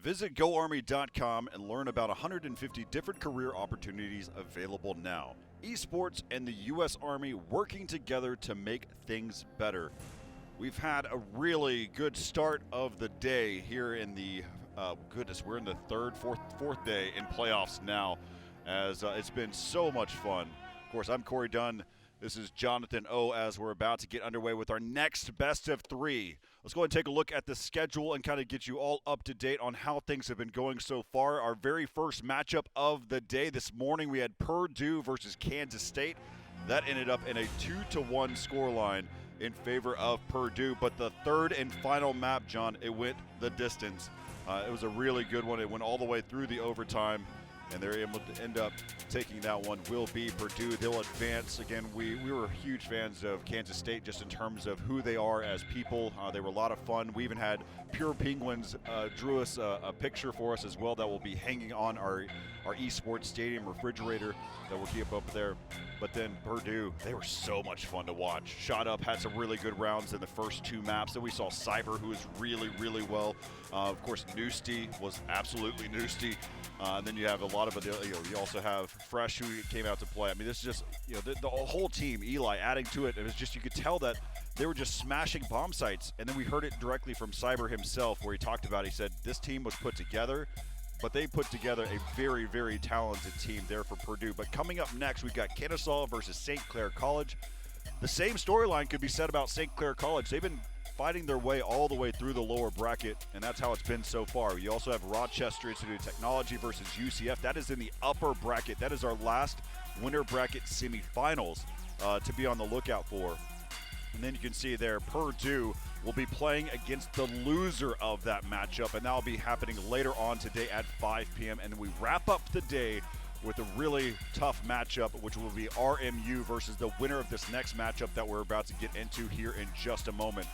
Visit GoArmy.com and learn about 150 different career opportunities available now. Esports and the U.S. Army working together to make things better. We've had a really good start of the day here in the, we're in the fourth day in playoffs now, as it's been so much fun. Of course, I'm Corey Dunn. This is Jonathan O. as we're about to get underway with our next best of three. Let's go ahead and take a look at the schedule and kind of get you all up to date on how things have been going so far. Our very first matchup of the day this morning, we had Purdue versus Kansas State. That ended up in a 2-1 scoreline in favor of Purdue. But the third and final map, John, it went the distance. It was a really good one. It went all the way through the overtime, and they're able to end up taking that one. Will be Purdue. They'll advance. Again, we were huge fans of Kansas State just in terms of who they are as people. They were a lot of fun. We even had Pure Penguins drew us a picture for us as well that will be hanging on our esports stadium refrigerator that we'll keep up there. But then Purdue, they were so much fun to watch. Shot Up had some really good rounds in the first two maps. Then we saw Cyber, who was really, really well. Of course, Noosty was absolutely Noosty. And then you have a lot of, you also have Fresh, who came out to play. I mean, this is just, the whole team, Eli adding to it. It was just, you could tell that they were just smashing bomb sites. And then we heard it directly from Cyber himself, where he talked about, he said, this team was put together, but they put together a very, very talented team there for Purdue. But coming up next, we've got Kennesaw versus St. Clair College. The same storyline could be said about St. Clair College. They've been fighting their way all the way through the lower bracket, and that's how it's been so far. You also have Rochester Institute of Technology versus UCF. That is in the upper bracket. That is our last winter bracket semifinals to be on the lookout for. And then you can see there, Purdue will be playing against the loser of that matchup, and that will be happening later on today at 5 p.m. And we wrap up the day with a really tough matchup, which will be RMU versus the winner of this next matchup that we're about to get into here in just a moment.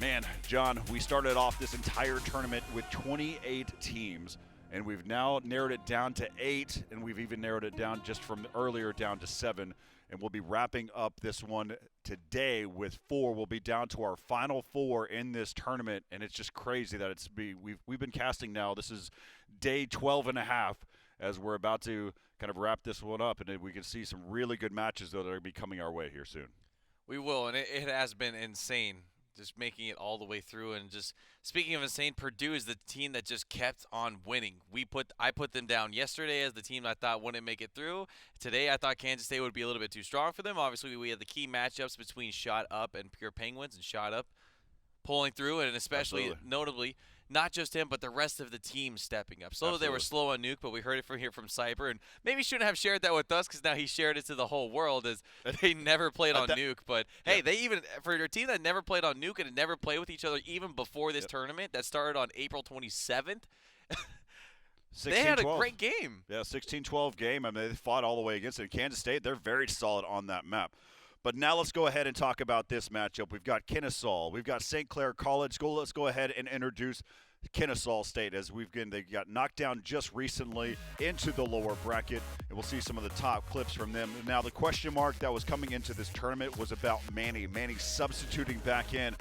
Man, John, we started off this entire tournament with 28 teams, and we've now narrowed it down to 8, and we've even narrowed it down just from earlier down to 7. And we'll be wrapping up this one today with 4. We'll be down to our final 4 in this tournament, and it's just crazy that we've been casting now. This is day 12 and a half as we're about to kind of wrap this one up, and we can see some really good matches, though, that are going to be coming our way here soon. We will, and it has been insane, just making it all the way through. And just speaking of insane, Purdue is the team that just kept on winning. I put them down yesterday as the team I thought wouldn't make it through. Today I thought Kansas State would be a little bit too strong for them. Obviously, we had the key matchups between Shot Up and Pure Penguins, and Shot Up pulling through, and especially notably not just him, but the rest of the team stepping up. So they were slow on Nuke, but we heard it from Cyber, and maybe shouldn't have shared that with us because now he shared it to the whole world as they never played on Nuke. But hey, they even, for a team that never played on Nuke and had never played with each other even before this tournament that started on April 27th, they had a great game. Yeah, 16-12 game. I mean, they fought all the way against it. Kansas State, they're very solid on that map. But now let's go ahead and talk about this matchup. We've got Kennesaw. We've got St. Clair College. Let's go ahead and introduce Kennesaw State, as they got knocked down just recently into the lower bracket, and we'll see some of the top clips from them. Now, the question mark that was coming into this tournament was about Manny substituting back in.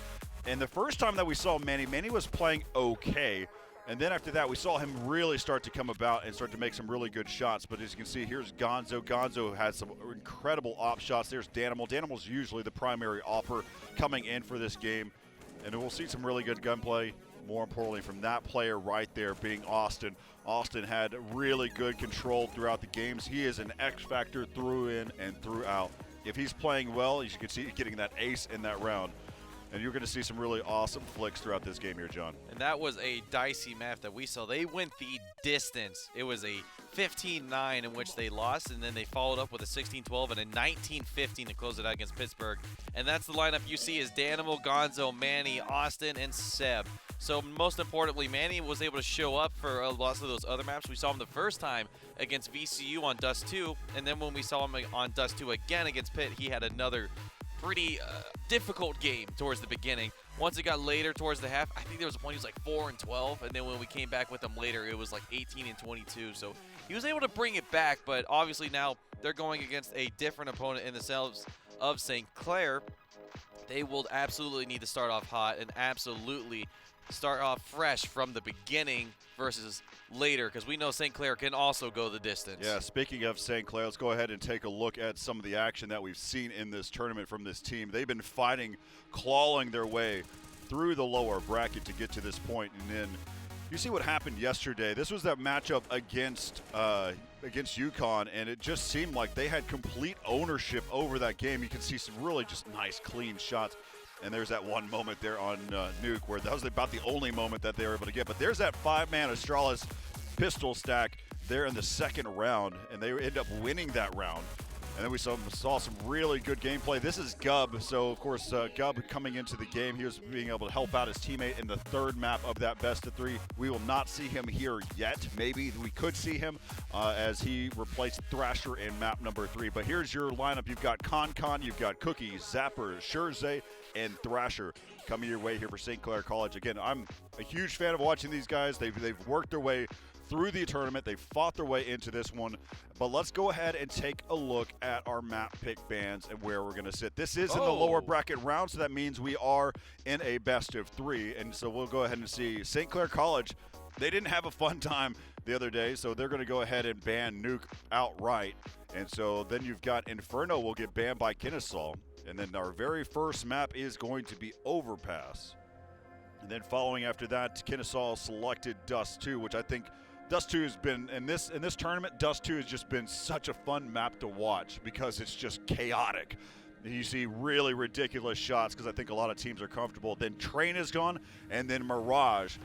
And the first time that we saw Manny was playing okay. And then after that, we saw him really start to come about and start to make some really good shots. But as you can see, here's Gonzo. Gonzo had some incredible op shots. There's Danimal. Danimal's usually the primary offer coming in for this game. And we'll see some really good gunplay, more importantly, from that player right there being Austin. Austin had really good control throughout the games. He is an X factor through in and throughout. If he's playing well, as you can see, getting that ace in that round. And you're going to see some really awesome flicks throughout this game here, John. And that was a dicey map that we saw. They went the distance. It was a 15-9 in which they lost, and then they followed up with a 16-12 and a 19-15 to close it out against Pittsburgh. And that's the lineup you see is Danimal, Gonzo, Manny, Austin, and Seb. So most importantly, Manny was able to show up for a lot of those other maps. We saw him the first time against VCU on Dust 2, and then when we saw him on Dust 2 again against Pitt, he had another pretty difficult game towards the beginning. Once it got later towards the half, I think there was a point he was like 4-12, and then when we came back with him later, it was like 18-22. So he was able to bring it back, but obviously now they're going against a different opponent in themselves of St. Clair. They will absolutely need to start off hot and absolutely start off fresh from the beginning versus later, because we know St. Clair can also go the distance. Yeah, speaking of St. Clair, let's go ahead and take a look at some of the action that we've seen in this tournament from this team. They've been fighting, clawing their way through the lower bracket to get to this point, and then you see what happened yesterday. This was that matchup against UConn, and it just seemed like they had complete ownership over that game. You can see some really just nice, clean shots. And there's that one moment there on Nuke where that was about the only moment that they were able to get. But there's that 5-man Astralis pistol stack there in the second round, and they end up winning that round. And then we saw some really good gameplay. This is Gub, so of course Gub coming into the game, he was being able to help out his teammate in the third map of that best of 3. We will not see him here yet. Maybe we could see him as he replaced Thrasher in map number 3. But here's your lineup. You've got Con, you've got Cookie, Zapper, Scherze, and Thrasher coming your way here for St. Clair College. Again, I'm a huge fan of watching these guys. They've worked their way through the tournament. They fought their way into this one. But let's go ahead and take a look at our map pick bands and where we're going to sit. This is in the lower bracket round, so that means we are in a best of 3. And so we'll go ahead and see St. Clair College. They didn't have a fun time the other day, so they're going to go ahead and ban Nuke outright. And so then you've got Inferno will get banned by Kennesaw. And then our very first map is going to be Overpass. And then following after that, Kennesaw selected Dust 2, which I think Dust 2 has been, in this tournament, Dust 2 has just been such a fun map to watch because it's just chaotic. You see really ridiculous shots because I think a lot of teams are comfortable. Then Train is gone, and then Mirage.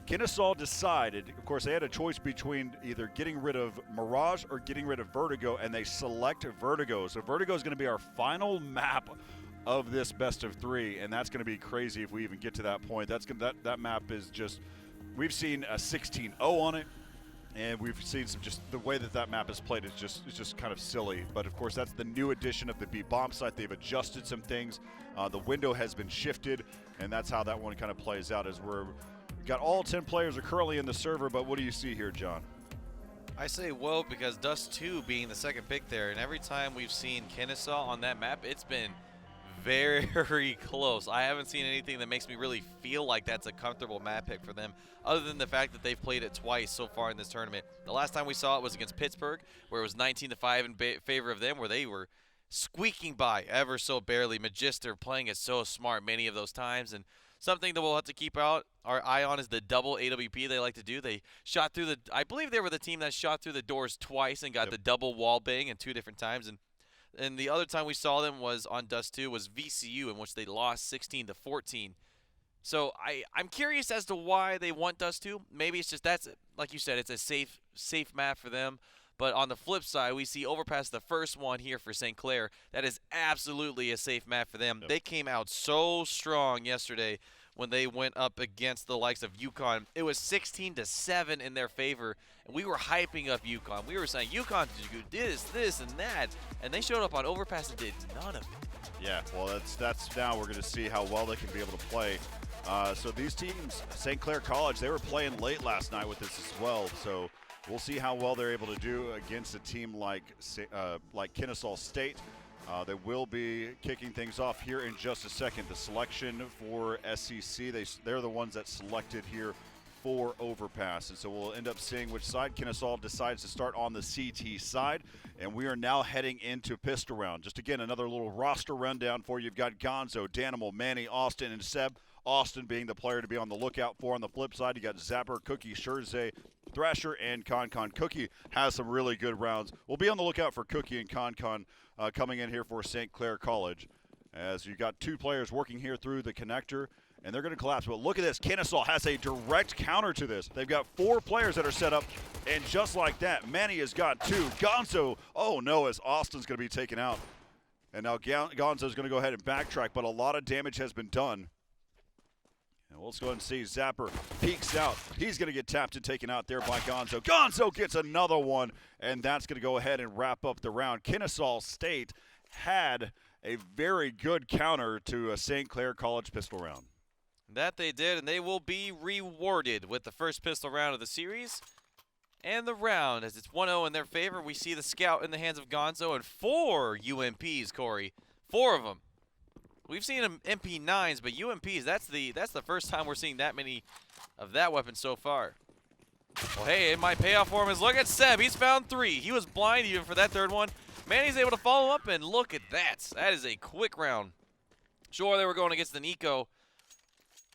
Kennesaw decided, of course, they had a choice between either getting rid of Mirage or getting rid of Vertigo, and they select Vertigo. So Vertigo is going to be our final map of this best of 3, and that's going to be crazy if we even get to that point. That map is just, we've seen a 16-0 on it, and we've seen some just the way that map is played is just kind of silly. But of course, that's the new edition of the B bomb site. They've adjusted some things. The window has been shifted, and that's how that one kind of plays out. As we've got all 10 players are currently in the server. But what do you see here, John? I say whoa because Dust 2 being the second pick there, and every time we've seen Kennesaw on that map, it's been very close. I haven't seen anything that makes me really feel like that's a comfortable map pick for them, other than the fact that they've played it twice so far in this tournament. The last time we saw it was against Pittsburgh, where it was 19-5 in favor of them, where they were squeaking by ever so barely. Magister playing it so smart many of those times, and something that we'll have to keep our eye on is the double AWP they like to do. They shot through I believe they were the team that shot through the doors twice and got the double wall bang in 2 different times. And the other time we saw them was on Dust 2 was VCU, in which they lost 16-14. So I'm curious as to why they want Dust 2. Maybe it's just like you said, it's a safe map for them. But on the flip side, we see Overpass, the first one here for St. Clair. That is absolutely a safe map for them. Yep. They came out so strong yesterday when they went up against the likes of UConn. It was 16-7 in their favor, and we were hyping up UConn. We were saying, UConn did this, and that, and they showed up on Overpass and did none of it. Yeah, well, that's now we're going to see how well they can be able to play. So these teams, St. Clair College, they were playing late last night with this as well, so we'll see how well they're able to do against a team like Kennesaw State. They will be kicking things off here in just a second. The selection for SEC, they're the ones that selected here for Overpass. And so we'll end up seeing which side Kennesaw decides to start on the CT side. And we are now heading into pistol round. Just again, another little roster rundown for you. You've got Gonzo, Danimal, Manny, Austin, and Seb. Austin being the player to be on the lookout for. On the flip side, you got Zapper, Cookie, Scherze, Thrasher, and Con. Cookie has some really good rounds. We'll be on the lookout for Cookie and Con coming in here for St. Clair College, as you got 2 players working here through the connector, and they're going to collapse. But look at this. Kennesaw has a direct counter to this. They've got 4 players that are set up, and just like that, Manny has got 2. Gonzo, oh no, as Austin's going to be taken out. And now Gonzo's going to go ahead and backtrack, but a lot of damage has been done. And let's go ahead and see Zapper peeks out. He's going to get tapped and taken out there by Gonzo. Gonzo gets another one, and that's going to go ahead and wrap up the round. Kennesaw State had a very good counter to a St. Clair College pistol round. That they did, and they will be rewarded with the first pistol round of the series. And the round, as it's 1-0 in their favor, we see the scout in the hands of Gonzo and 4 UMPs, Corey. 4 of them. We've seen MP9s, but UMPs, that's the first time we're seeing that many of that weapon so far. Well, hey, it might pay off for him. Look at Seb. He's found 3. He was blind even for that third one. Manny's able to follow up, and look at that. That is a quick round. Sure, they were going against the Nico,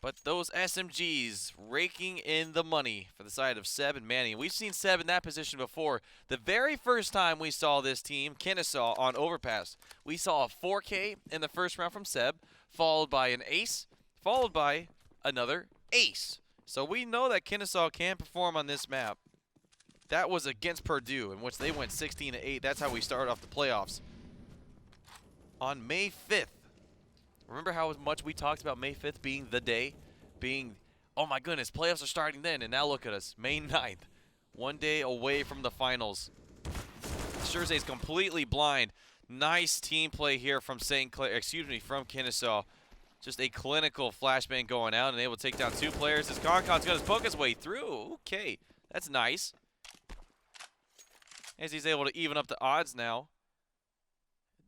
but those SMGs raking in the money for the side of Seb and Manny. We've seen Seb in that position before. The very first time we saw this team, Kennesaw, on Overpass, we saw a 4K in the first round from Seb, followed by an ace, followed by another ace. So we know that Kennesaw can perform on this map. That was against Purdue, in which they went 16-8. That's how we started off the playoffs. On May 5th, remember how much we talked about May 5th being the day? Being, oh my goodness, playoffs are starting then. And now look at us, May 9th. 1 day away from the finals. Scherzay's completely blind. Nice team play here from from Kennesaw. Just a clinical flashbang going out and able to take down 2 players. As Concon's going to poke his way through. Okay, that's nice. As he's able to even up the odds now.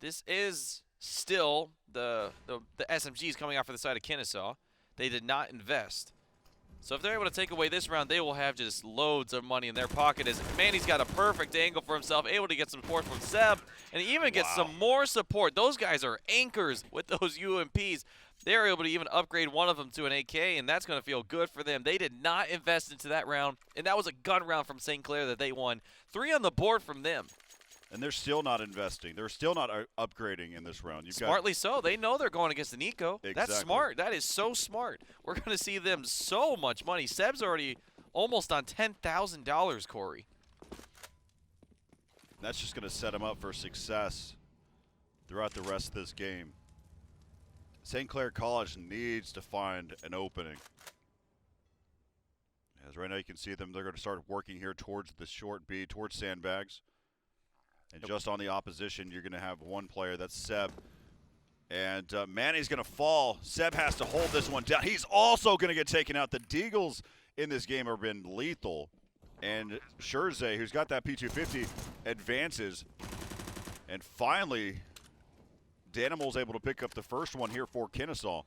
This is still the SMGs coming out for the side of Kennesaw. They did not invest. So if they're able to take away this round, they will have just loads of money in their pocket. As Manny's got a perfect angle for himself, able to get some support from Seb, and even get some more support. Those guys are anchors with those UMPs. They were able to even upgrade one of them to an AK, and that's going to feel good for them. They did not invest into that round, and that was a gun round from St. Clair that they won. 3 on the board from them. And they're still not investing. They're still not upgrading in this round. Smartly so. They know they're going against the Nico. Exactly. That's smart. That is so smart. We're going to see them so much money. Seb's already almost on $10,000, Corey. That's just going to set him up for success throughout the rest of this game. St. Clair College needs to find an opening. As right now you can see them, they're going to start working here towards the short B, towards sandbags. And just on the opposition, you're going to have one player, that's Seb. And Manny's going to fall. Seb has to hold this one down. He's also going to get taken out. The Deagles in this game have been lethal. And Scherzay, who's got that P250, advances. And finally, Danimal's able to pick up the first one here for Kennesaw.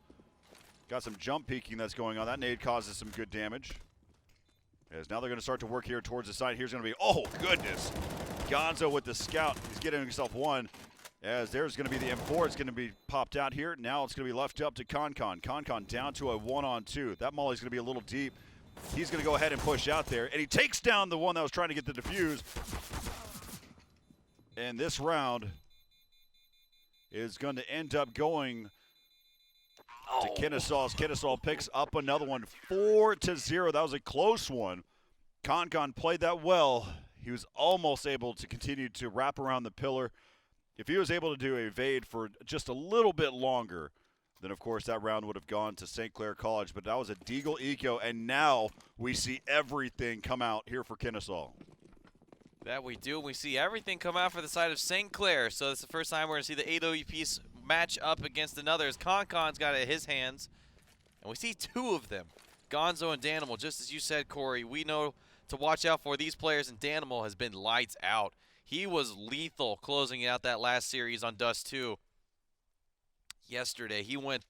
Got some jump peeking that's going on. That nade causes some good damage. As now they're going to start to work here towards the side. Here's going to be, oh, goodness. Gonzo with the scout. He's getting himself one. As there's going to be the M4. It's going to be popped out here. Now it's going to be left up to Concon. Concon down to a 1-on-2. That molly's going to be a little deep. He's going to go ahead and push out there. And he takes down the one that was trying to get the defuse. And this round is going to end up going to Kennesaw. Kennesaw picks up another one, 4-0. That was a close one. Concon played that well. He was almost able to continue to wrap around the pillar. If he was able to do evade for just a little bit longer, then of course that round would have gone to St. Clair College. But that was a Deagle Eco, and now we see everything come out here for Kennesaw. That we do. We see everything come out for the side of St. Clair. So it's the first time we're going to see the AWPs match up against another. As Concon's got it in his hands. And we see 2 of them, Gonzo and Danimal. Just as you said, Corey, we know to watch out for these players, and Danimal has been lights out. He was lethal closing out that last series on Dust 2 yesterday. He went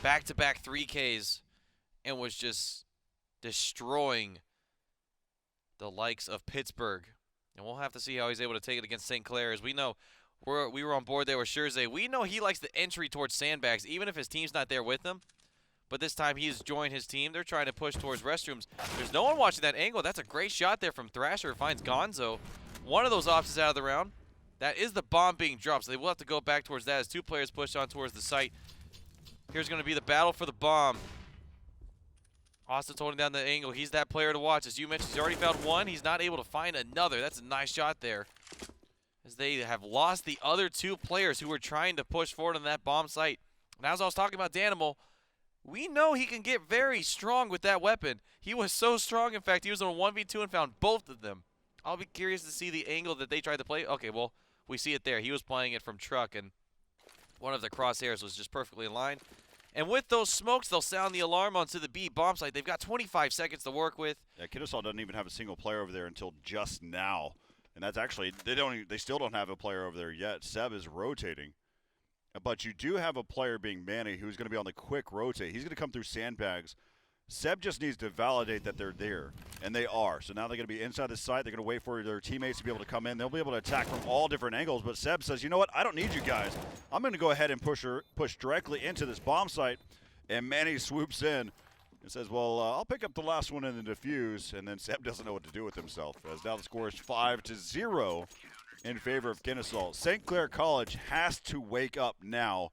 back-to-back 3Ks and was just destroying the likes of Pittsburgh. And we'll have to see how he's able to take it against St. Clair. As we know, we were on board there with Scherzay. We know he likes the entry towards sandbags, even if his team's not there with him. But this time he's joined his team. They're trying to push towards restrooms. There's no one watching that angle. That's a great shot there from Thrasher. It finds Gonzo. One of those ops is out of the round. That is the bomb being dropped, so they will have to go back towards that as 2 players push on towards the site. Here's going to be the battle for the bomb. Austin's holding down the angle. He's that player to watch. As you mentioned, he's already found one. He's not able to find another. That's a nice shot there. As they have lost the other 2 players who were trying to push forward on that bomb site. And as I was talking about Danimal, we know he can get very strong with that weapon. He was so strong, in fact, he was on a 1v2 and found both of them. I'll be curious to see the angle that they tried to play. Okay, well, we see it there. He was playing it from truck, and one of the crosshairs was just perfectly in line. And with those smokes, they'll sound the alarm onto the B bomb site. They've got 25 seconds to work with. Yeah, Kennesaw doesn't even have a single player over there until just now. And that's actually, they still don't have a player over there yet. Seb is rotating. But you do have a player being Manny who's going to be on the quick rotate. He's going to come through sandbags. Seb just needs to validate that they're there, and they are. So now they're going to be inside the site. They're going to wait for their teammates to be able to come in. They'll be able to attack from all different angles, but Seb says, you know what? I don't need you guys. I'm going to go ahead and push directly into this bomb site, and Manny swoops in and says, well, I'll pick up the last one in the defuse, and then Seb doesn't know what to do with himself, as now the score is 5-0 in favor of Kennesaw. St. Clair College has to wake up now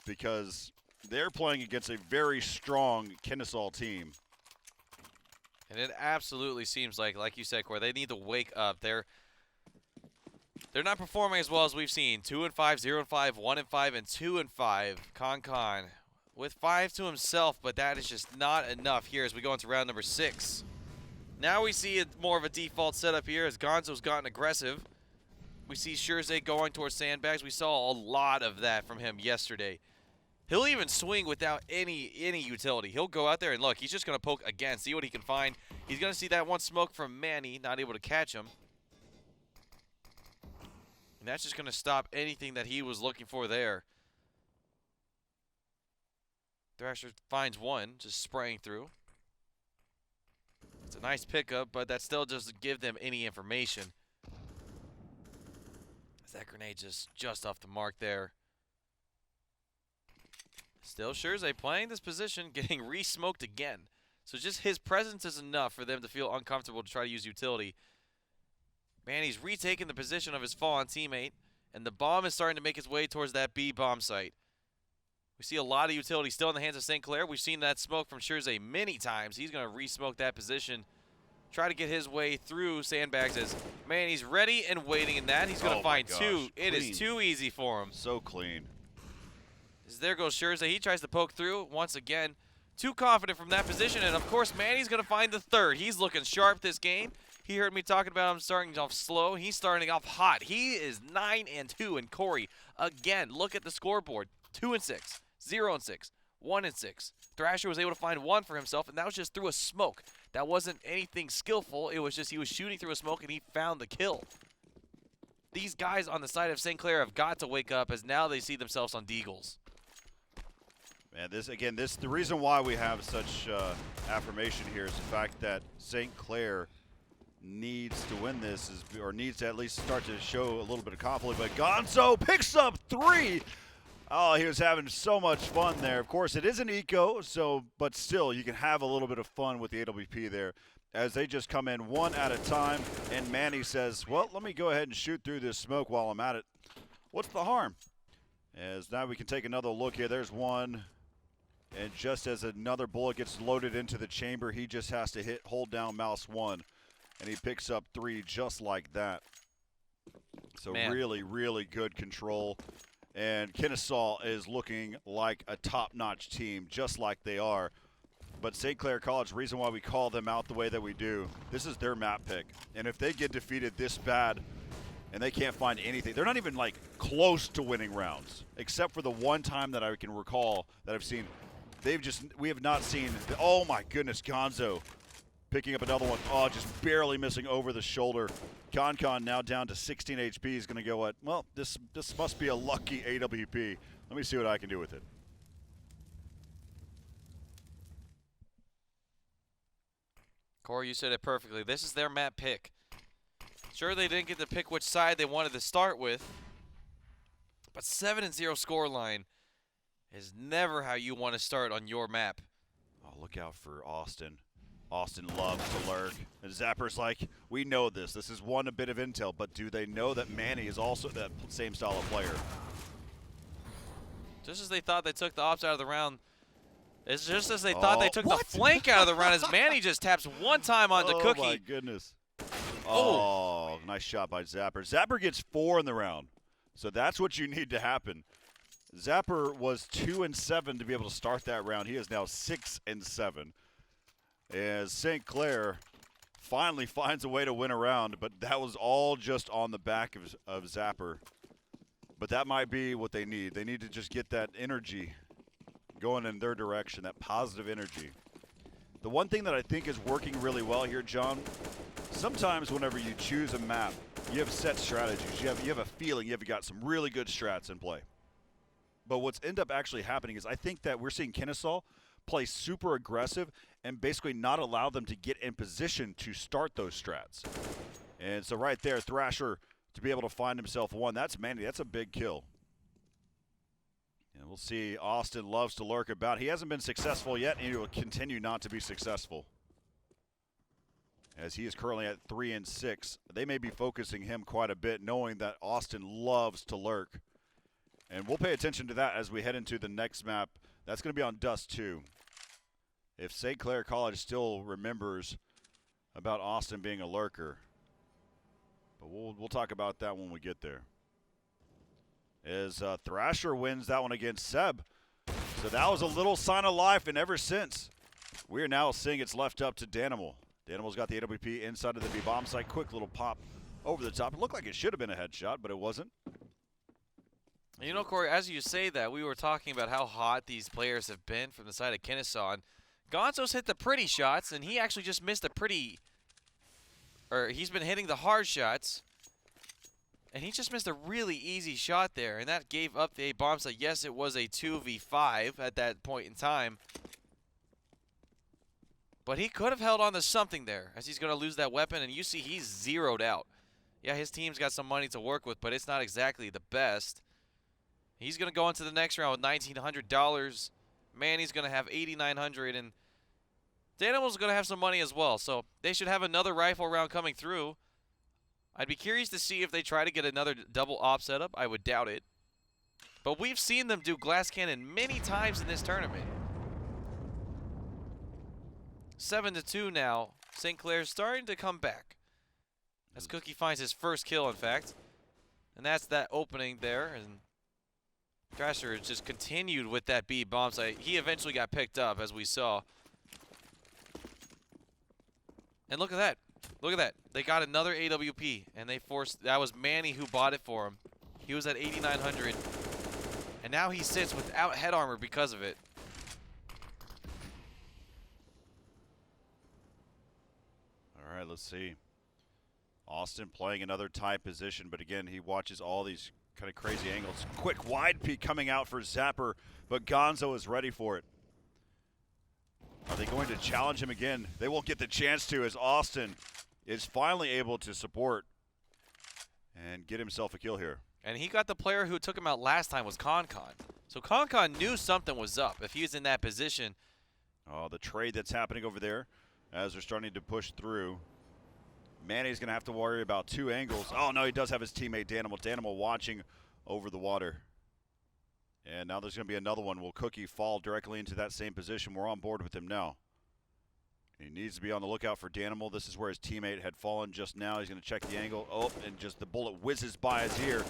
because they're playing against a very strong Kennesaw team. And it absolutely seems like you said, Corey, they need to wake up. They're not performing as well as we've seen. 2-5, 0-5, 1-5, and 2-5. Con with 5 to himself, but that is just not enough here as we go into round number 6. Now we see more of a default setup here as Gonzo's gotten aggressive. We see Scherze going towards sandbags. We saw a lot of that from him yesterday. He'll even swing without any utility. He'll go out there and look, he's just going to poke again, see what he can find. He's going to see that one smoke from Manny, not able to catch him. And that's just going to stop anything that he was looking for there. Thrasher finds one, just spraying through. It's a nice pickup, but that still doesn't give them any information. That grenade just off the mark there. Still Scherze playing this position, getting re-smoked again. So just his presence is enough for them to feel uncomfortable to try to use utility. Manny's retaking the position of his fallen teammate, and the bomb is starting to make its way towards that B bomb site. We see a lot of utility still in the hands of St. Clair. We've seen that smoke from Scherze many times. He's going to re-smoke that position, try to get his way through sandbags as Manny's ready and waiting in that. He's going to find two. It is too easy for him. So clean. As there goes Scherze. He tries to poke through once again. Too confident from that position, and of course Manny's going to find the third. He's looking sharp this game. He heard me talking about him starting off slow. He's starting off hot. He is 9-2, and Corey, again, look at the scoreboard. 2-6, 0-6, 1-6. Thrasher was able to find one for himself, and that was just through a smoke. That wasn't anything skillful. It was just he was shooting through a smoke, and he found the kill. These guys on the side of St. Clair have got to wake up as now they see themselves on Deagles. Man, the reason why we have such affirmation here is the fact that St. Clair needs to win this, or needs to at least start to show a little bit of confidence. But Gonzo picks up 3. Oh, he was having so much fun there. Of course, it is an eco, but still, you can have a little bit of fun with the AWP there as they just come in one at a time. And Manny says, well, let me go ahead and shoot through this smoke while I'm at it. What's the harm? As now we can take another look here. There's one. And just as another bullet gets loaded into the chamber, he just has to hold down mouse 1. And he picks up 3 just like that. So really, really good control. And Kennesaw is looking like a top-notch team, just like they are. But St. Clair College, the reason why we call them out the way that we do, this is their map pick. And if they get defeated this bad and they can't find anything, they're not even like close to winning rounds, except for the one time that I can recall that I've seen. We have not seen, oh my goodness, Gonzo picking up another one. Oh, just barely missing over the shoulder. Con now down to 16 HP. He's going to go at, well, this must be a lucky AWP. Let me see what I can do with it. Corey, you said it perfectly. This is their map pick. Sure, they didn't get to pick which side they wanted to start with, but 7-0 scoreline is never how you want to start on your map. Oh, look out for Austin. Austin loves to lurk. And Zapper's like, we know this. This is a bit of intel, but do they know that Manny is also that same style of player? Just as they thought they took the ops out of the round, it's just as they thought they took the flank out of the round as Manny just taps one time onto Cookie. Oh, my goodness. Oh, nice shot by Zapper. Zapper gets 4 in the round, so that's what you need to happen. Zapper was 2-7 to be able to start that round. He is now 6-7. As St. Clair finally finds a way to win a round, but that was all just on the back of Zapper. But that might be what they need. They need to just get that energy going in their direction, that positive energy. The one thing that I think is working really well here, John, sometimes whenever you choose a map, you have set strategies. You have a feeling you've got some really good strats in play. But what's end up actually happening is I think that we're seeing Kennesaw play super aggressive and basically not allow them to get in position to start those strats. And so right there, Thrasher to be able to find himself one. That's Manny. That's a big kill. And we'll see. Austin loves to lurk about. He hasn't been successful yet, and he will continue not to be successful, as he is currently at 3 and 6. They may be focusing him quite a bit, knowing that Austin loves to lurk. And we'll pay attention to that as we head into the next map. That's going to be on Dust 2. If St. Clair College still remembers about Austin being a lurker. But we'll talk about that when we get there. As Thrasher wins that one against Seb. So that was a little sign of life, and ever since, we are now seeing it's left up to Danimal. Danimal's got the AWP inside of the B-bomb site. Quick little pop over the top. It looked like it should have been a headshot, but it wasn't. You know, Corey, as you say that, we were talking about how hot these players have been from the side of Kennesaw. And Gonzo's hit the pretty shots, and he actually just missed a pretty – or he's been hitting the hard shots. And he just missed a really easy shot there, and that gave up the A-bomb site. Yes, it was a 2v5 at that point in time. But he could have held on to something there, as he's going to lose that weapon, and you see he's zeroed out. Yeah, his team's got some money to work with, but it's not exactly the best. He's going to go into the next round with $1,900. Manny's going to have $8,900, and Danimal's going to have some money as well. So they should have another rifle round coming through. I'd be curious to see if they try to get another double op setup. I would doubt it. But we've seen them do glass cannon many times in this tournament. 7-2 now. St. Clair's starting to come back. As Cookie finds his first kill, in fact. And that's that opening there. And Thrasher has just continued with that B bomb site. He eventually got picked up, as we saw. And look at that. Look at that. They got another AWP, and they forced – that was Manny who bought it for him. He was at 8,900, and now he sits without head armor because of it. All right, let's see. Austin playing another tight position, but again, he watches all these kind of crazy angles. Quick wide peek coming out for Zapper, but Gonzo is ready for it. Are they going to challenge him again? They won't get the chance to, as Austin is finally able to support and get himself a kill here. And he got the player who took him out last time was Concon. So Concon knew something was up if he was in that position. Oh, the trade that's happening over there as they're starting to push through. Manny's going to have to worry about two angles. Oh, no, he does have his teammate Danimal. Danimal watching over the water. And now there's going to be another one. Will Cookie fall directly into that same position? We're on board with him now. He needs to be on the lookout for Danimal. This is where his teammate had fallen just now. He's going to check the angle. Oh, and just the bullet whizzes by his ear.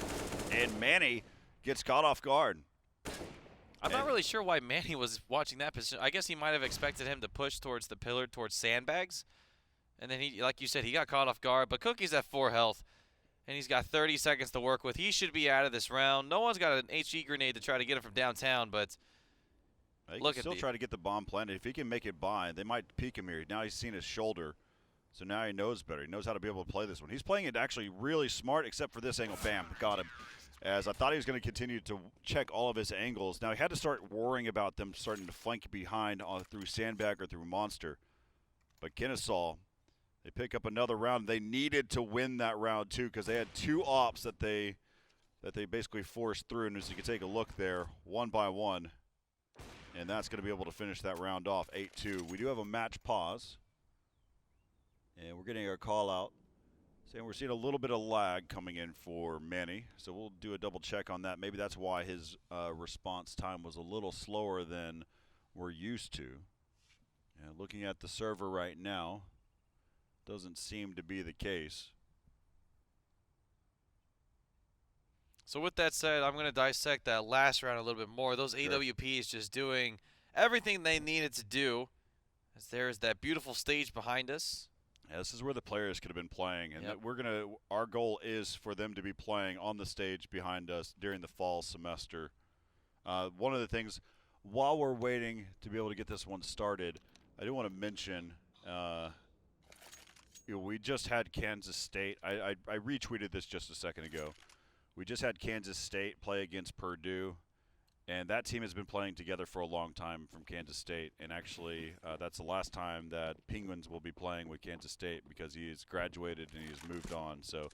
And Manny gets caught off guard. I'm not really sure why Manny was watching that position. I guess he might have expected him to push towards the pillar, towards sandbags. And then he, like you said, he got caught off guard. But Cookie's at 4 health. And he's got 30 seconds to work with. He should be out of this round. No one's got an HE grenade to try to get him from downtown, but he can still try to get the bomb planted. If he can make it by, they might peek him here. Now he's seen his shoulder, so now he knows better. He knows how to be able to play this one. He's playing it actually really smart, except for this angle. Bam, got him. As I thought he was going to continue to check all of his angles. Now he had to start worrying about them starting to flank behind through Sandbag or through Monster. But Kennesaw, they pick up another round. They needed to win that round too, because they had 2 ops that they basically forced through. And as you can take a look there, 1 by 1. And that's going to be able to finish that round off 8-2. We do have a match pause. And we're getting a call out saying we're seeing a little bit of lag coming in for Manny. So we'll do a double check on that. Maybe that's why his response time was a little slower than we're used to. And looking at the server right now, doesn't seem to be the case. So with that said, I'm going to dissect that last round a little bit more. Those AWPs just doing everything they needed to do. As there's that beautiful stage behind us. Yeah, this is where the players could have been playing, and our goal is for them to be playing on the stage behind us during the fall semester. One of the things, while we're waiting to be able to get this one started, I do want to mention, we just had Kansas State. I retweeted this just a second ago. We just had Kansas State play against Purdue, And that team has been playing together for a long time from Kansas State. And actually, that's the last time that Penguins will be playing with Kansas State because he has graduated and he has moved on. So,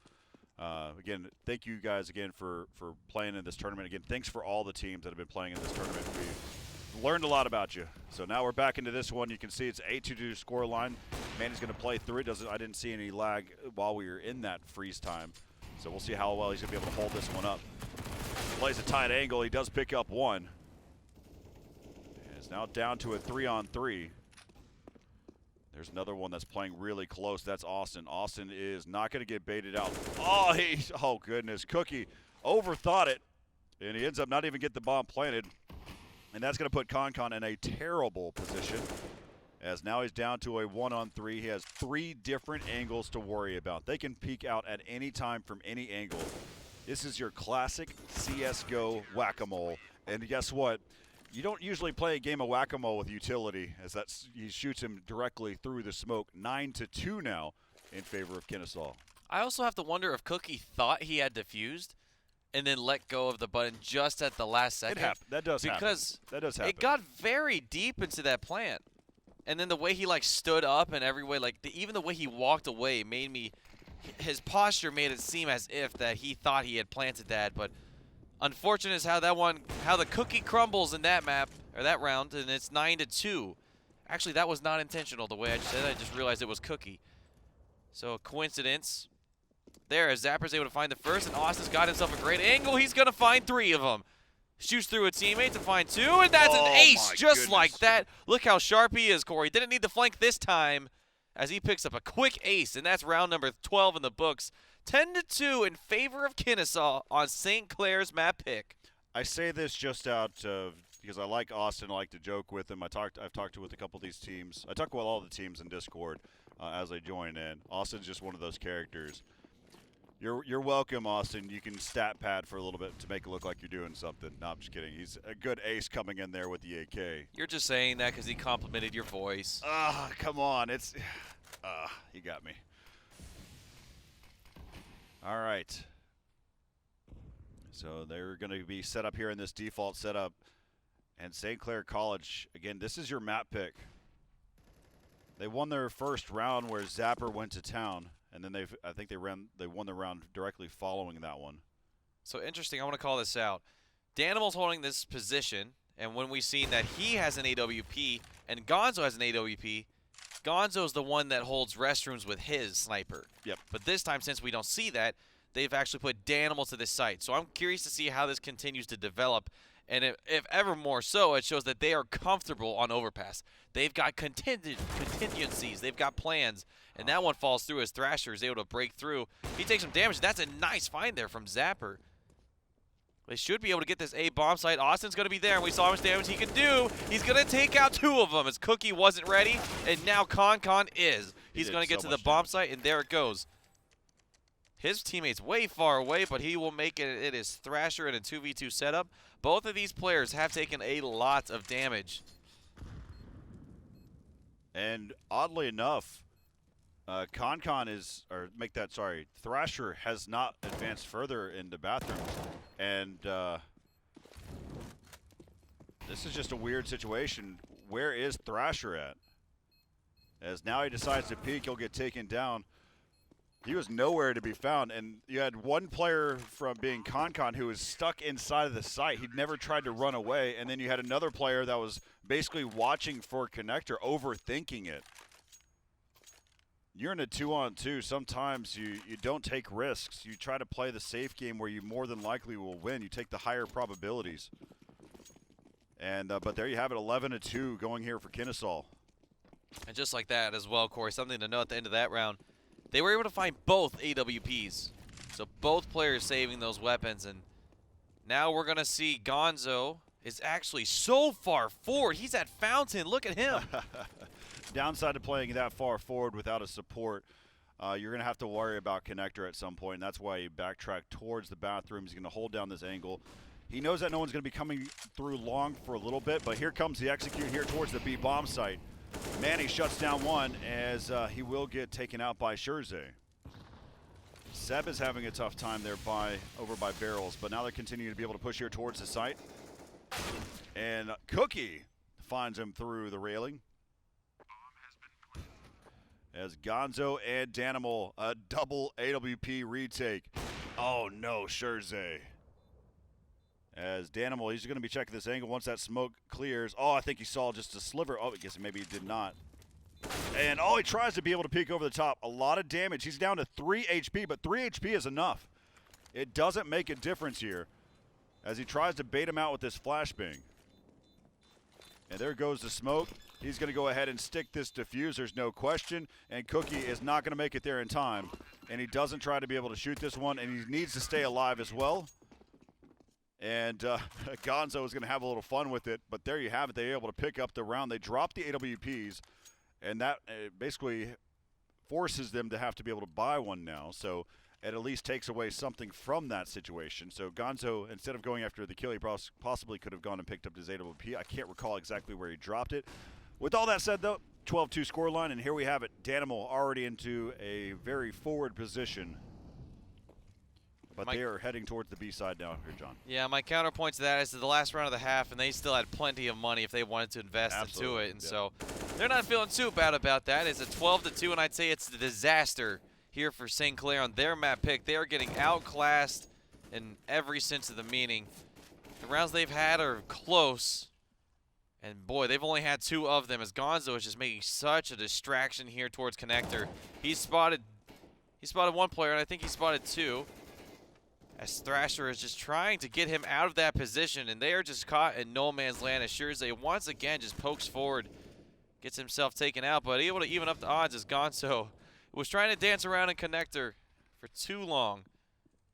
again, thank you guys again for playing in this tournament. Again, thanks for all the teams that have been playing in this tournament. We've learned a lot about you. So now we're back into this one. You can see it's 8-2 score line. Manny's going to play through it. I didn't see any lag while we were in that freeze time. So we'll see how well he's going to be able to hold this one up. Plays a tight angle. He does pick up one. And it's now down to a 3-on-3. There's another one that's playing really close. That's Austin. Austin is not going to get baited out. Oh, goodness. Cookie overthought it. And he ends up not even getting the bomb planted. And that's going to put Concon in a terrible position, as now he's down to a 1-on-3. He has 3 different angles to worry about. They can peek out at any time from any angle. This is your classic CSGO whack-a-mole. And guess what? You don't usually play a game of whack-a-mole with utility, as he shoots him directly through the smoke. 9-2 now in favor of Kennesaw. I also have to wonder if Cookie thought he had defused and then let go of the button just at the last second. It happened. That does happen. Because that does happen. It got very deep into that plant. And then the way he, like, stood up and every way, like, even the way he walked away made me – his posture made it seem as if that he thought he had planted that. But unfortunate is how the cookie crumbles in that map, or that round, and it's 9-2. Actually, that was not intentional the way I just said it. I just realized it was Cookie. So, coincidence. There, as Zapper's able to find the first, and Austin's got himself a great angle. He's going to find 3 of them. Shoots through a teammate to find 2, and that's an ace just like that. Look how sharp he is, Corey. Didn't need the flank this time as he picks up a quick ace, and that's round number 12 in the books. 10-2 in favor of Kennesaw on St. Clair's map pick. I say this just out of because I like Austin. I like to joke with him. I've talked with a couple of these teams. I talk with all the teams in Discord as they join in. Austin's just one of those characters. You're welcome, Austin. You can stat pad for a little bit to make it look like you're doing something. No, I'm just kidding. He's a good ace coming in there with the AK. You're just saying that because he complimented your voice. Come on. You got me. All right. So they're going to be set up here in this default setup. And St. Clair College, again, this is your map pick. They won their first round where Zapper went to town. And then I think they won the round directly following that one. So interesting. I want to call this out. Danimal's holding this position, and when we've seen that he has an AWP and Gonzo has an AWP, Gonzo's the one that holds restrooms with his sniper. Yep. But this time, since we don't see that, they've actually put Danimal to this site. So I'm curious to see how this continues to develop. And if ever more so, it shows that they are comfortable on overpass. They've got contingencies. They've got plans. And that one falls through as Thrasher is able to break through. He takes some damage. That's a nice find there from Zapper. They should be able to get this A bomb site. Austin's going to be there, and we saw how much damage he can do. He's going to take out 2 of them as Cookie wasn't ready, and now Concon is. He's going to get to the bomb site, and there it goes. His teammate's way far away, but he will make it. It is Thrasher in a 2v2 setup. Both of these players have taken a lot of damage. And oddly enough, Thrasher has not advanced further into bathrooms. And this is just a weird situation. Where is Thrasher at? As now he decides to peek, he'll get taken down. He was nowhere to be found, and you had one player from being Concon who was stuck inside of the site. He'd never tried to run away, and then you had another player that was basically watching for Connector, overthinking it. You're in a 2-on-2. Sometimes you don't take risks. You try to play the safe game where you more than likely will win. You take the higher probabilities. And but there you have it, 11-2 going here for Kennesaw. And just like that as well, Corey, something to note at the end of that round. They were able to find both AWPs. So both players saving those weapons. And now we're going to see Gonzo is actually so far forward. He's at Fountain. Look at him. Downside to playing that far forward without a support, you're going to have to worry about Connector at some point. And that's why he backtracked towards the bathroom. He's going to hold down this angle. He knows that no one's going to be coming through long for a little bit. But here comes the execute here towards the B bomb site. Manny shuts down one as he will get taken out by Scherze. Seb is having a tough time there over by Barrels, but now they're continuing to be able to push here towards the site. And Cookie finds him through the railing. As Gonzo and Danimal, a double AWP retake. Oh no, Scherze. As Danimal, he's going to be checking this angle once that smoke clears. Oh, I think he saw just a sliver. Oh, I guess maybe he did not. And oh, he tries to be able to peek over the top. A lot of damage. He's down to 3 HP, but 3 HP is enough. It doesn't make a difference here as he tries to bait him out with this flashbang. And there goes the smoke. He's going to go ahead and stick this diffuse, there's no question. And Cookie is not going to make it there in time. And he doesn't try to be able to shoot this one, and he needs to stay alive as well. And Gonzo is going to have a little fun with it. But there you have it. They were able to pick up the round. They dropped the AWPs, and that basically forces them to have to be able to buy one now. So it at least takes away something from that situation. So Gonzo, instead of going after the kill, he possibly could have gone and picked up his AWP. I can't recall exactly where he dropped it. With all that said, though, 12-2 scoreline, and here we have it. Danimal already into a very forward position. But they are heading towards the B side now here, John. Yeah, my counterpoint to that is the last round of the half, and they still had plenty of money if they wanted to invest into it. And so they're not feeling too bad about that. It's a 12-2, and I'd say it's a disaster here for St. Clair on their map pick. They are getting outclassed in every sense of the meaning. The rounds they've had are close, and boy, they've only had 2 of them, as Gonzo is just making such a distraction here towards Connector. He spotted one player, and I think he spotted 2. As Thrasher is just trying to get him out of that position, and they are just caught in no man's land as Scherze once again just pokes forward, gets himself taken out, but able to even up the odds as Gonzo was trying to dance around in Connector for too long.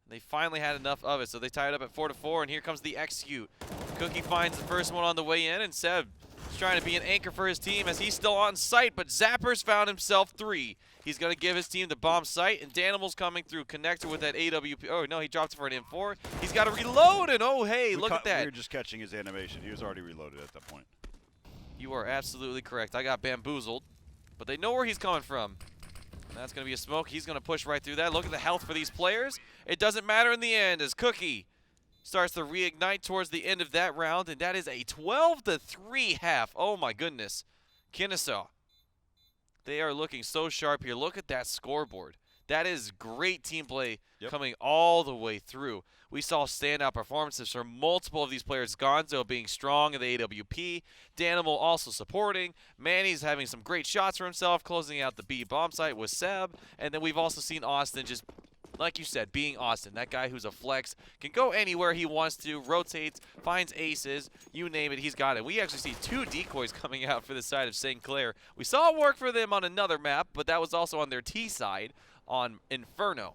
They finally had enough of it, so they tied up at 4-4, and here comes the execute. Cookie finds the first one on the way in, and Seb is trying to be an anchor for his team as he's still on site, but Zapper's found himself 3. He's going to give his team the bomb site, and Danimal's coming through. Connector with that AWP. Oh, no, he dropped it for an M4. He's got to reload, and oh, hey, look at that. We were just catching his animation. He was already reloaded at that point. You are absolutely correct. I got bamboozled, but they know where he's coming from. And that's going to be a smoke. He's going to push right through that. Look at the health for these players. It doesn't matter in the end as Cookie starts to reignite towards the end of that round, and that is a 12-3 half. Oh, my goodness. Kennesaw. They are looking so sharp here. Look at that scoreboard. That is great team play coming all the way through. We saw standout performances from multiple of these players. Gonzo being strong in the AWP. Danimal also supporting. Manny's having some great shots for himself, closing out the B bomb site with Seb. And then we've also seen Austin just, like you said, being Austin. That guy who's a flex, can go anywhere he wants to, rotates, finds aces, you name it, he's got it. We actually see 2 decoys coming out for the side of St. Clair. We saw it work for them on another map, but that was also on their T side on Inferno.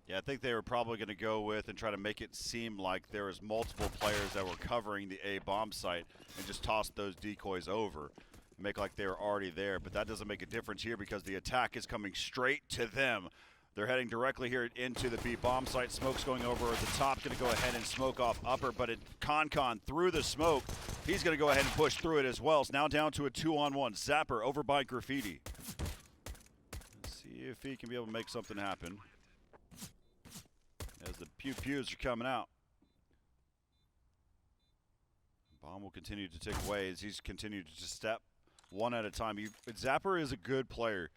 Yeah, I think they were probably going to go with and try to make it seem like there was multiple players that were covering the A bomb site and just toss those decoys over, make like they were already there. But that doesn't make a difference here because the attack is coming straight to them. They're heading directly here into the B bomb site. Smoke's going over at the top, going to go ahead and smoke off upper, but Con through the smoke. He's going to go ahead and push through it as well. It's now down to a 2-on-1. Zapper over by Graffiti. Let's see if he can be able to make something happen as the pews are coming out. Bomb will continue to tick away as he's continued to just step one at a time. Zapper is a good player.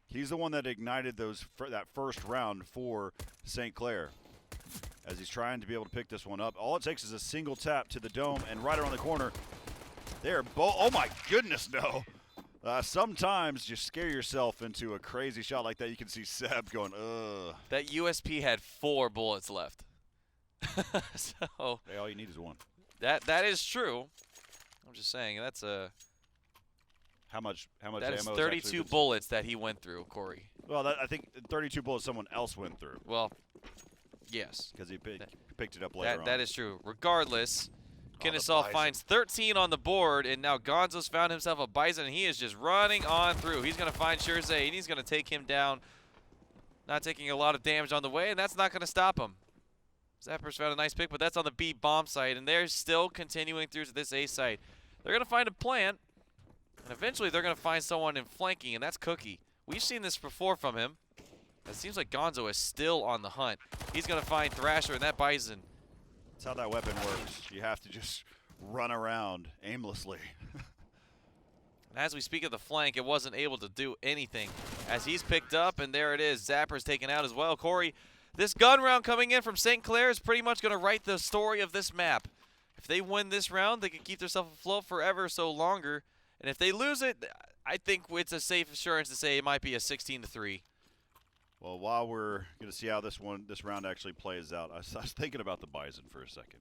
He's the one that ignited that first round for St. Clair as he's trying to be able to pick this one up. All it takes is a single tap to the dome, and right around the corner, they're both. Oh my goodness, no. Sometimes you scare yourself into a crazy shot like that. You can see Seb going, ugh. That USP had 4 bullets left. So hey, all you need is 1. That is true. I'm just saying that's a. How much ammo? That is 32 bullets that he went through, Corey. Well, I think 32 bullets someone else went through. Well, yes. Because he picked it up later on. That is true. Regardless, Kennesaw finds 13 on the board, and now Gonzo's found himself a Bison, and he is just running on through. He's going to find Scherze, and he's going to take him down. Not taking a lot of damage on the way, and that's not going to stop him. Zapper's found a nice pick, but that's on the B bomb site, and they're still continuing through to this A site. They're going to find a plant. And eventually they're going to find someone in flanking, and that's Cookie. We've seen this before from him. It seems like Gonzo is still on the hunt. He's going to find Thrasher and that Bison. That's how that weapon works. You have to just run around aimlessly. And as we speak of the flank, it wasn't able to do anything as he's picked up, and there it is. Zapper's taken out as well. Corey, this gun round coming in from St. Clair is pretty much going to write the story of this map. If they win this round, they can keep themselves afloat forever so longer. And if they lose it, I think it's a safe assurance to say it might be a 16-3. Well, while we're going to see how this round actually plays out, I was thinking about the Bison for a second.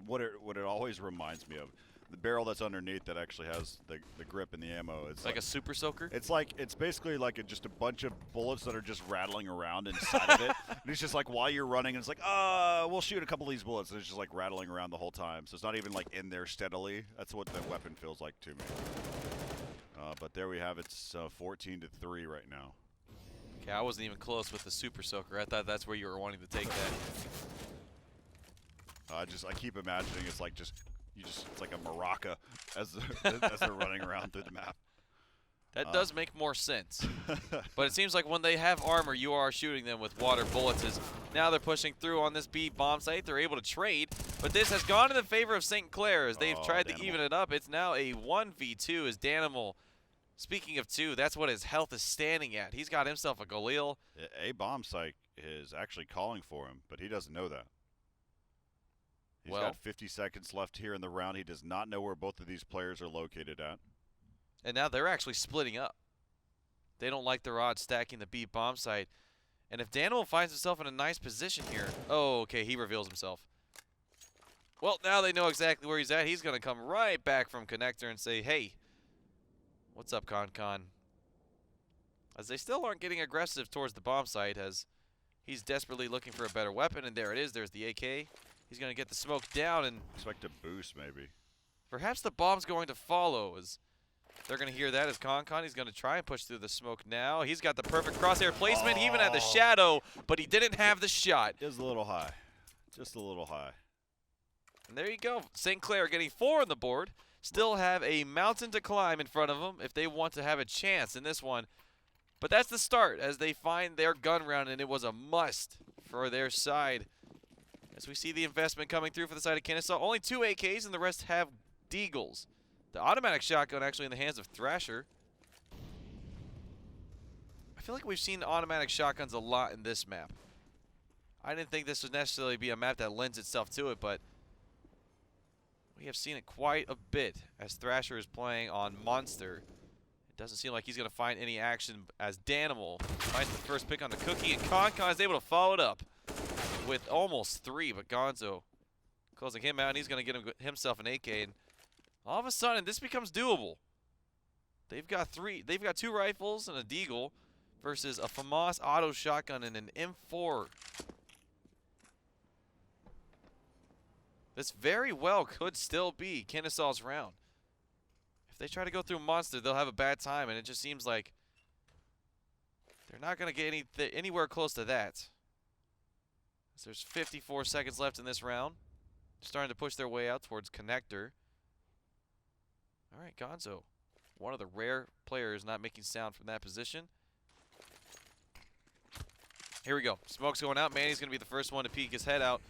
What it always reminds me of, the barrel that's underneath that actually has the grip and the ammo. It's like a super soaker? It's basically like just a bunch of bullets that are just rattling around inside of it. And it's just like while you're running, it's like, we'll shoot a couple of these bullets. And it's just like rattling around the whole time. So it's not even like in there steadily. That's what the weapon feels like to me. But there we have it. It's 14-3 right now. Okay, I wasn't even close with the super soaker. I thought that's where you were wanting to take that. I keep imagining it's like it's like a maraca as they're running around through the map. That does make more sense. But it seems like when they have armor, you are shooting them with water bullets. As now they're pushing through on this B bomb site. They're able to trade, but this has gone in the favor of St. Clair as they've tried to even it up. It's now a 1v2 as Danimal. Speaking of 2, that's what his health is standing at. He's got himself a Galil. A bomb site is actually calling for him, but he doesn't know that. He's got 50 seconds left here in the round. He does not know where both of these players are located at. And now they're actually splitting up. They don't like their odds stacking the B bomb site. And if Danimal finds himself in a nice position here. Oh, okay, he reveals himself. Well, now they know exactly where he's at. He's going to come right back from connector and say, hey, what's up, Con? As they still aren't getting aggressive towards the bomb site as he's desperately looking for a better weapon. And there it is. There's the AK. He's going to get the smoke down and expect a boost maybe. Perhaps the bomb's going to follow as they're going to hear that as Con. He's going to try and push through the smoke now. He's got the perfect crosshair placement. He even had the shadow, but he didn't have the shot. It was a little high. Just a little high. And there you go. St. Clair getting 4 on the board. Still have a mountain to climb in front of them if they want to have a chance in this one. But that's the start as they find their gun round, and it was a must for their side. As we see the investment coming through for the side of Kennesaw. Only 2 AKs and the rest have Deagles. The automatic shotgun actually in the hands of Thrasher. I feel like we've seen automatic shotguns a lot in this map. I didn't think this would necessarily be a map that lends itself to it, but we have seen it quite a bit as Thrasher is playing on Monster. It doesn't seem like he's going to find any action as Danimal finds the first pick on the cookie, and Con is able to follow it up with almost 3, but Gonzo closing him out, and he's going to get himself an AK, and all of a sudden this becomes doable. They've got 2 rifles and a Deagle versus a FAMAS auto shotgun and an M4. This very well could still be Kennesaw's round. If they try to go through Monster, they'll have a bad time, and it just seems like they're not going to get anywhere close to that. So there's 54 seconds left in this round. Starting to push their way out towards connector. All right, Gonzo, one of the rare players not making sound from that position. Here we go. Smoke's going out. Manny's going to be the first one to peek his head out.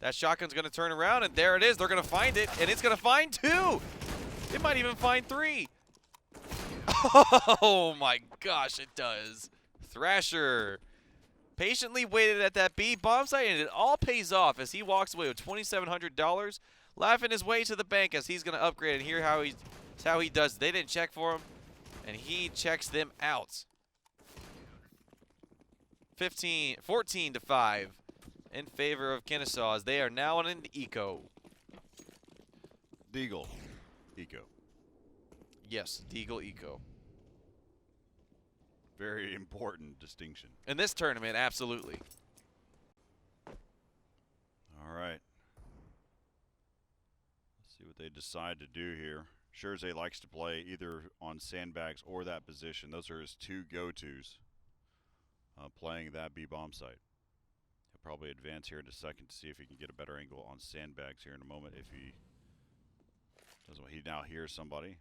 That shotgun's going to turn around, and there it is. They're going to find it, and it's going to find 2. It might even find 3. Oh, my gosh, it does. Thrasher patiently waited at that B bomb site, and it all pays off as he walks away with $2,700, laughing his way to the bank as he's going to upgrade. And here how he does. They didn't check for him, and he checks them out. 14-5 in favor of Kennesaw as they are now on an eco. Deagle. Eco. Yes, Deagle eco. Very important distinction. In this tournament, absolutely. All right. Let's see what they decide to do here. Scherze likes to play either on sandbags or that position. Those are his 2 go-tos. Playing that B-bomb site. He'll probably advance here in a second to see if he can get a better angle on sandbags here in a moment. If he doesn't, he now hears somebody.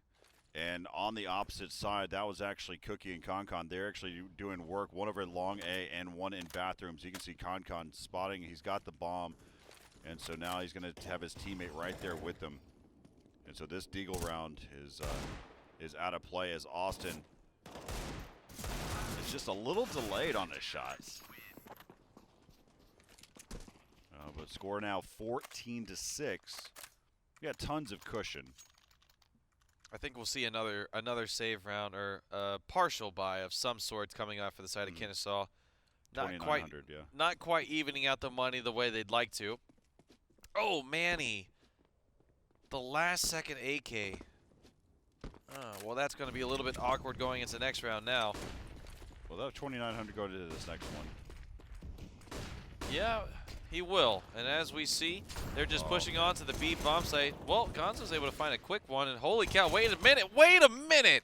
And on the opposite side, that was actually Cookie and Con. They're actually doing work, one over long A and one in bathrooms. You can see Con spotting. He's got the bomb. And so now he's going to have his teammate right there with him. And so this Deagle round is out of play as Austin is just a little delayed on his shots. But score now 14-6. We got tons of cushion. I think we'll see another save round or a partial buy of some sort coming out for the side of Kennesaw. Not quite evening out the money the way they'd like to. Oh, Manny. The last second AK. Oh, well, that's going to be a little bit awkward going into the next round now. Well, that 2,900 going into this next one. Yeah, he will. And as we see, they're just pushing on to the B bomb site. Well, Gonzo's able to find a quick one, and holy cow, wait a minute!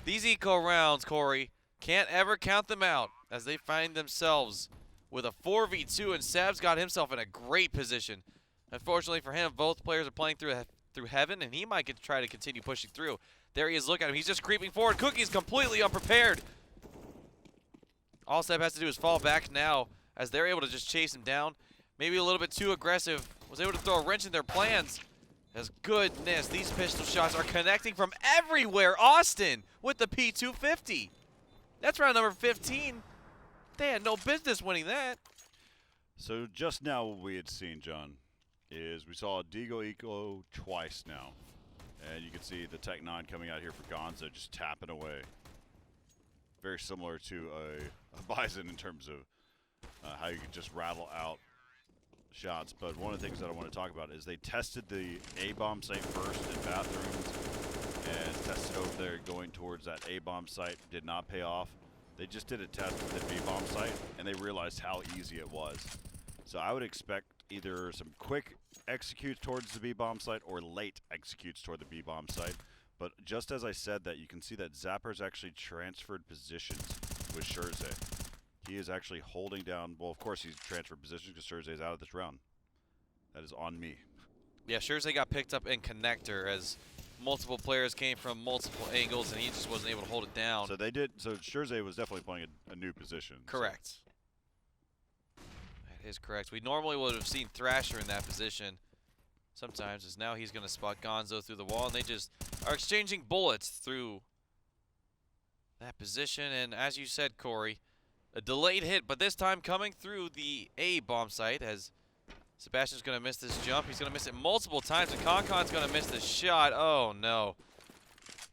These eco rounds, Corey, can't ever count them out as they find themselves with a 4v2, and Sab's got himself in a great position. Unfortunately for him, both players are playing through heaven, and he might get to try to continue pushing through. There he is, look at him, he's just creeping forward. Cookie's completely unprepared. All Seb has to do is fall back now, as they're able to just chase him down. Maybe a little bit too aggressive. Was able to throw a wrench in their plans. As goodness, these pistol shots are connecting from everywhere. Austin with the P250. That's round number 15. They had no business winning that. So just now what we had seen, John, is we saw Deagle Eco twice now. And you can see the Tech 9 coming out here for Gonzo just tapping away. Very similar to a Bison in terms of how you can just rattle out shots. But one of the things that I want to talk about is they tested the A-bomb site first in bathrooms and tested over there going towards that A-bomb site. Did not pay off. They just did a test with the B-bomb site and they realized how easy it was. So I would expect either some quick executes towards the B-bomb site or late executes toward the B-bomb site. But just as I said that, you can see that Zapper's actually transferred positions with Scherze. He is actually holding down, well, of course he's transferred positions because Scherze is out of this round. That is on me. Yeah, Scherze got picked up in connector as multiple players came from multiple angles and he just wasn't able to hold it down. So they did, so Scherze was definitely playing a new position. Correct. So. That is correct. We normally would have seen Thrasher in that position. Sometimes, as now he's going to spot Gonzo through the wall, and they just are exchanging bullets through that position. And as you said, Corey, a delayed hit, but this time coming through the A bomb site as Sebastian's going to miss this jump. He's going to miss it multiple times, and Concon's going to miss the shot. Oh, no.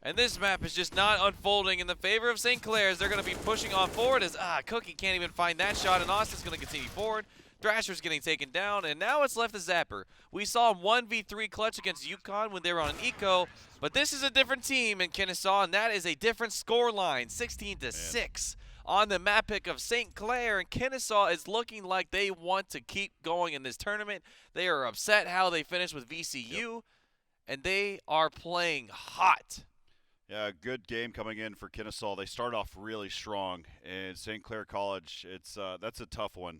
And this map is just not unfolding in the favor of St. Clair's. They're going to be pushing on forward as Cookie can't even find that shot, and Austin's going to continue forward. Thrasher's getting taken down, and now it's left to Zapper. We saw him 1v3 clutch against UConn when they were on an eco, but this is a different team in Kennesaw, and that is a different score line, 16-6 on the map pick of St. Clair, and Kennesaw is looking like they want to keep going in this tournament. They are upset how they finished with VCU, and they are playing hot. Yeah, good game coming in for Kennesaw. They start off really strong, and St. Clair College, that's a tough one,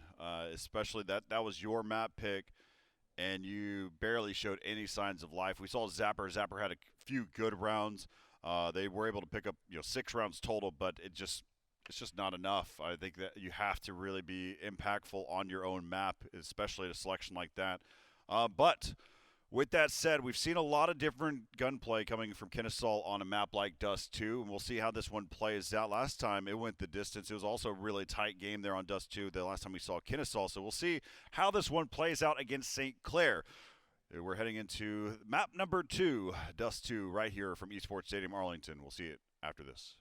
especially that was your map pick, and you barely showed any signs of life. We saw Zapper. Zapper had a few good rounds. They were able to pick up 6 rounds total, but it's just not enough. I think that you have to really be impactful on your own map, especially at a selection like that. But with that said, we've seen a lot of different gunplay coming from Kennesaw on a map like Dust 2, and we'll see how this one plays out. Last time it went the distance. It was also a really tight game there on Dust 2 the last time we saw Kennesaw, so we'll see how this one plays out against St. Clair. We're heading into map number 2, Dust 2, right here from Esports Stadium, Arlington. We'll see it after this.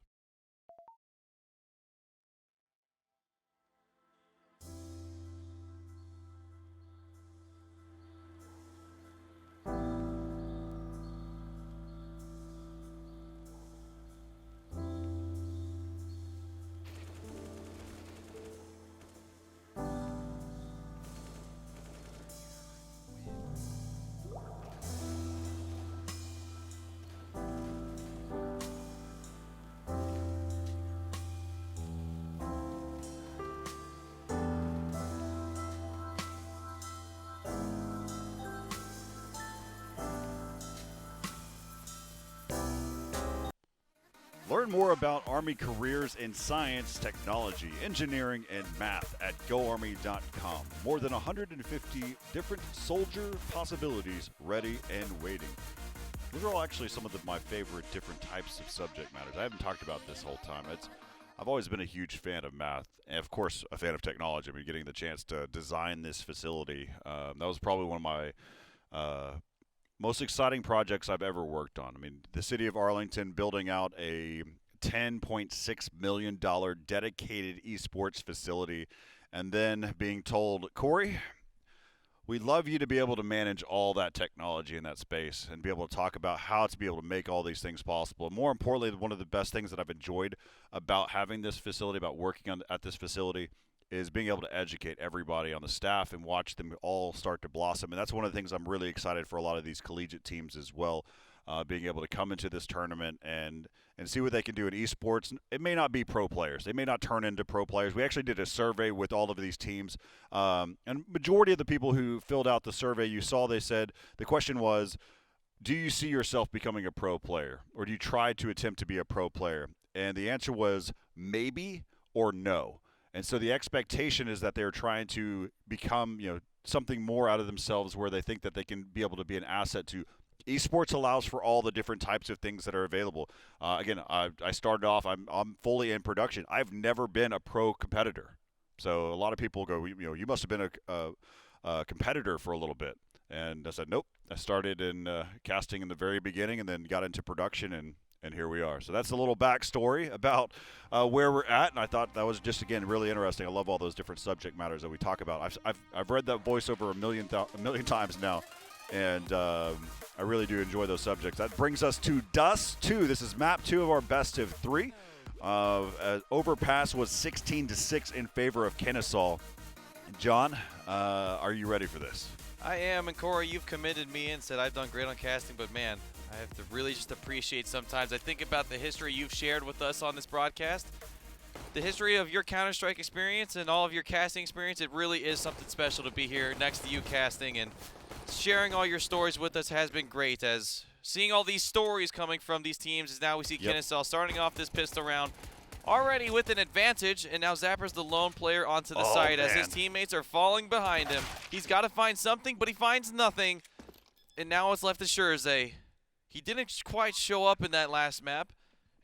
Learn more about Army careers in science, technology, engineering, and math at GoArmy.com. More than 150 different soldier possibilities ready and waiting. Those are all actually some of my favorite different types of subject matters. I haven't talked about this whole time. I've always been a huge fan of math, and of course, a fan of technology. I mean, getting the chance to design this facility, that was probably one of my most exciting projects I've ever worked on. I mean, the city of Arlington building out a $10.6 million dedicated esports facility, and then being told, Corey, we'd love you to be able to manage all that technology in that space and be able to talk about how to be able to make all these things possible. And more importantly, one of the best things that I've enjoyed about having this facility, about working at this facility, is being able to educate everybody on the staff and watch them all start to blossom. And that's one of the things I'm really excited for a lot of these collegiate teams as well, being able to come into this tournament and see what they can do in esports. It may not be pro players. They may not turn into pro players. We actually did a survey with all of these teams, and majority of the people who filled out the survey, you saw they said the question was, do you see yourself becoming a pro player, or do you try to attempt to be a pro player? And the answer was maybe or no. And so the expectation is that they're trying to become, something more out of themselves, where they think that they can be able to be an asset to. Esports allows for all the different types of things that are available. Again, I started off, I'm fully in production. I've never been a pro competitor. So a lot of people go, you must have been a competitor for a little bit. And I said, nope. I started in casting in the very beginning and then got into production, and here we are. So that's a little backstory about where we're at, and I thought that was just, again, really interesting. I love all those different subject matters that we talk about. I've read that voiceover a million times now, and I really do enjoy those subjects. That brings us to Dust 2. This is map 2 of our best of 3. Overpass was 16-6 in favor of Kennesaw. John, are you ready for this? I am, and Corey, you've commended me and said I've done great on casting, but man, I have to really just appreciate sometimes. I think about the history you've shared with us on this broadcast, the history of your Counter-Strike experience and all of your casting experience. It really is something special to be here next to you casting, and sharing all your stories with us has been great, as seeing all these stories coming from these teams as now we see Kennesaw starting off this pistol round already with an advantage, and now Zapper's the lone player onto the side as his teammates are falling behind him. He's got to find something, but he finds nothing, and now it's left to Scherze. He didn't quite show up in that last map,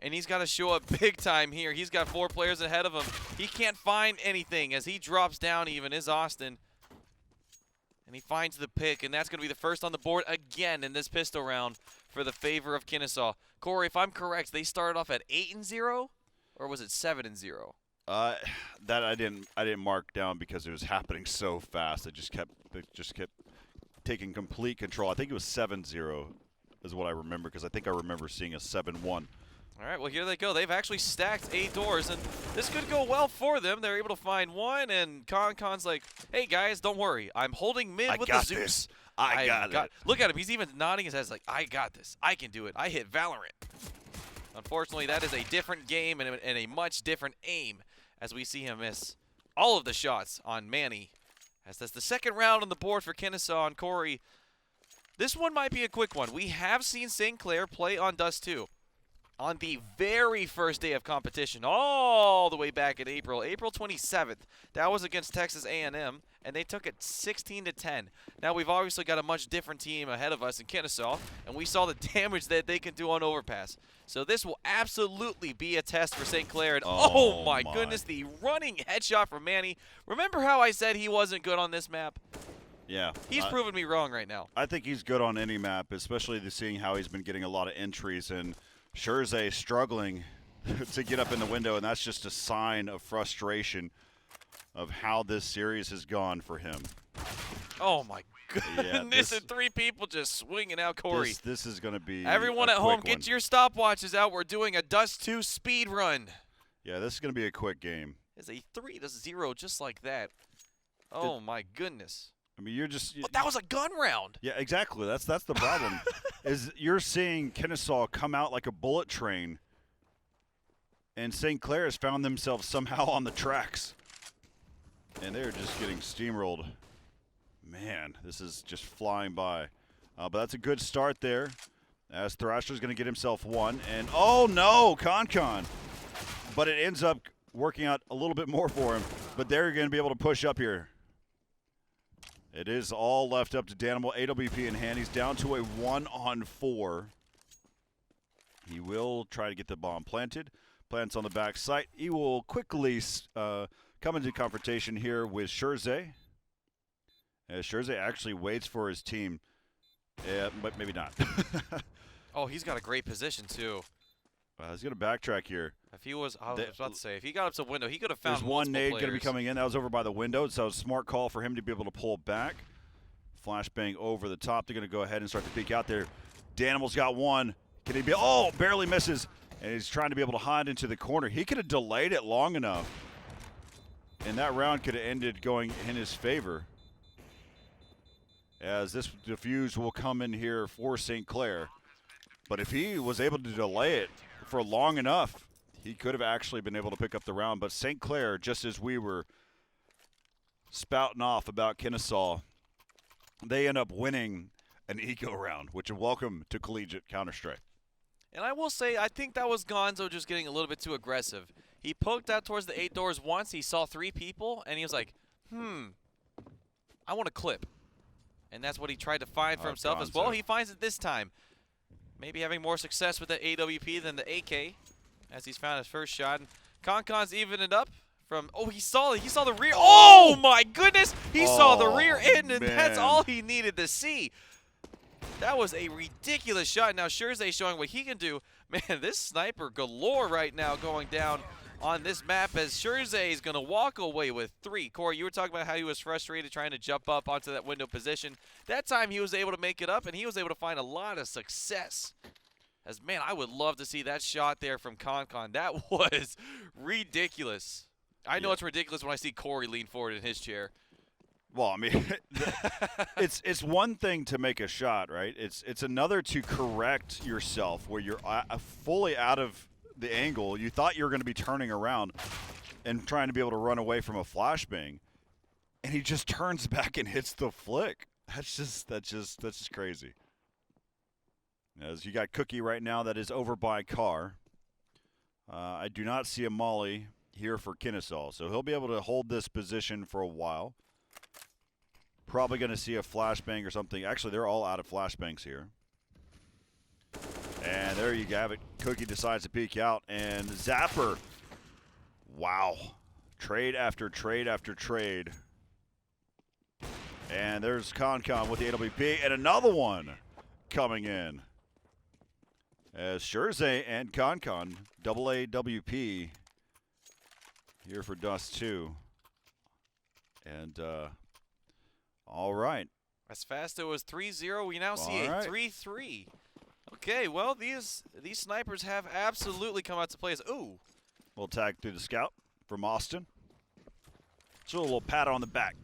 and he's got to show up big time here. He's got 4 players ahead of him. He can't find anything as he drops down even, is Austin. And he finds the pick, and that's going to be the first on the board again in this pistol round for the favor of Kennesaw. Corey, if I'm correct, they started off at 8-0, or was it 7-0? That I didn't mark down because it was happening so fast. They just kept taking complete control. I think it was 7-0 is what I remember, because I think I remember seeing a 7-1. All right, well, here they go. They've actually stacked 8 doors, and this could go well for them. They're able to find one, and Con's like, hey, guys, don't worry. I'm holding mid with the Zeus. This. I got it. Look at him. He's even nodding his head like, I got this. I can do it. I hit Valorant. Unfortunately, that is a different game and a much different aim, as we see him miss all of the shots on Manny. As that's the second round on the board for Kennesaw and Corey. This one might be a quick one. We have seen St. Clair play on Dust 2 on the very first day of competition, all the way back in April 27th. That was against Texas A&M, and they took it 16-10. Now we've obviously got a much different team ahead of us in Kennesaw, and we saw the damage that they can do on Overpass. So this will absolutely be a test for St. Clair. And oh my goodness, the running headshot from Manny. Remember how I said he wasn't good on this map? Yeah. He's proven me wrong right now. I think he's good on any map, especially seeing how he's been getting a lot of entries, and Scherze struggling to get up in the window, and that's just a sign of frustration of how this series has gone for him. Oh my goodness, and 3 people just swinging out, Corey. This is going to be everyone at home, get your stopwatches out. We're doing a Dust 2 speed run. Yeah, this is going to be a quick game. It's a 3-0 just like that. Oh my goodness. I mean, you're just that was a gun round. Yeah, exactly. That's the problem. Is you're seeing Kennesaw come out like a bullet train, and St. Clair has found themselves somehow on the tracks, and they're just getting steamrolled. Man, this is just flying by. But that's a good start there, as Thrasher's going to get himself one, and oh no, Con. But it ends up working out a little bit more for him. But they're going to be able to push up here. It is all left up to Danimal. AWP in hand. He's down to a 1-on-4. He will try to get the bomb planted. Plants on the back site. He will quickly come into confrontation here with Scherze. As Scherze actually waits for his team. Yeah, but maybe not. Oh, he's got a great position, too. He's going to backtrack here. If he was, I was about to say, if he got up to the window, he could have found There's one nade going to be coming in. That was over by the window, so it's a smart call for him to be able to pull back. Flashbang over the top. They're going to go ahead and start to peek out there. Danimal's got one. Can he be? Oh, barely misses. And he's trying to be able to hide into the corner. He could have delayed it long enough. And that round could have ended going in his favor. As this defuse will come in here for St. Clair. But if he was able to delay it for long enough, he could have actually been able to pick up the round. But St. Clair, just as we were spouting off about Kennesaw, they end up winning an eco round, which is welcome to Collegiate Counter-Strike. And I will say, I think that was Gonzo just getting a little bit too aggressive. He poked out towards the 8 doors once. He saw 3 people, and he was like, I want to clip. And that's what he tried to find for himself as well. He finds it this time. Maybe having more success with the AWP than the AK, as he's found his first shot. And Concon's even it up from, oh, he saw the rear. Oh, my goodness. He saw the rear end, and that's all he needed to see. That was a ridiculous shot. Now, Scherze showing what he can do. Man, this sniper galore right now going down on this map as Scherze is going to walk away with 3. Corey, you were talking about how he was frustrated trying to jump up onto that window position. That time he was able to make it up, and he was able to find a lot of success. As, man, I would love to see that shot there from Concon. That was ridiculous. I know it's ridiculous when I see Corey lean forward in his chair. Well, I mean, it's one thing to make a shot, right? It's another to correct yourself where you're fully out of the angle. You thought you were going to be turning around and trying to be able to run away from a flashbang, and he just turns back and hits the flick. That's just crazy. As you got Cookie right now, that is over by Carr. I do not see a molly here for Kennesaw, so he'll be able to hold this position for a while. Probably going to see a flashbang or something. Actually, they're all out of flashbangs here. And there you have it. Cookie decides to peek out, and Zapper. Wow. Trade after trade after trade. And there's Concon with the AWP, and another one coming in. As Scherze and Concon, double AWP here for Dust 2. And, all right. As fast it was 3-0, we now see a 3-3. Okay, well, these snipers have absolutely come out to play. Ooh. Little tag through the scout from Austin. So a little pat on the back.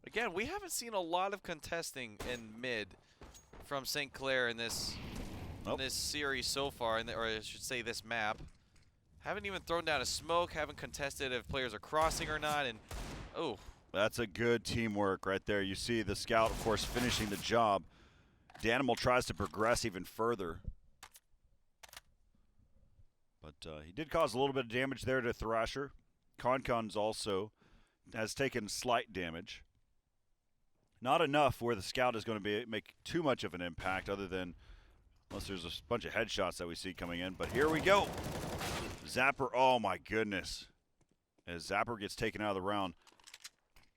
Again, we haven't seen a lot of contesting in mid from St. Clair in this series so far, or I should say this map. Haven't even thrown down a smoke, haven't contested if players are crossing or not, and oh. That's a good teamwork right there. You see the scout, of course, finishing the job. Danimal tries to progress even further. But he did cause a little bit of damage there to Thrasher. Concon's also has taken slight damage. Not enough where the scout is going to make too much of an impact other than unless there's a bunch of headshots that we see coming in. But here we go. Zapper, oh my goodness. As Zapper gets taken out of the round.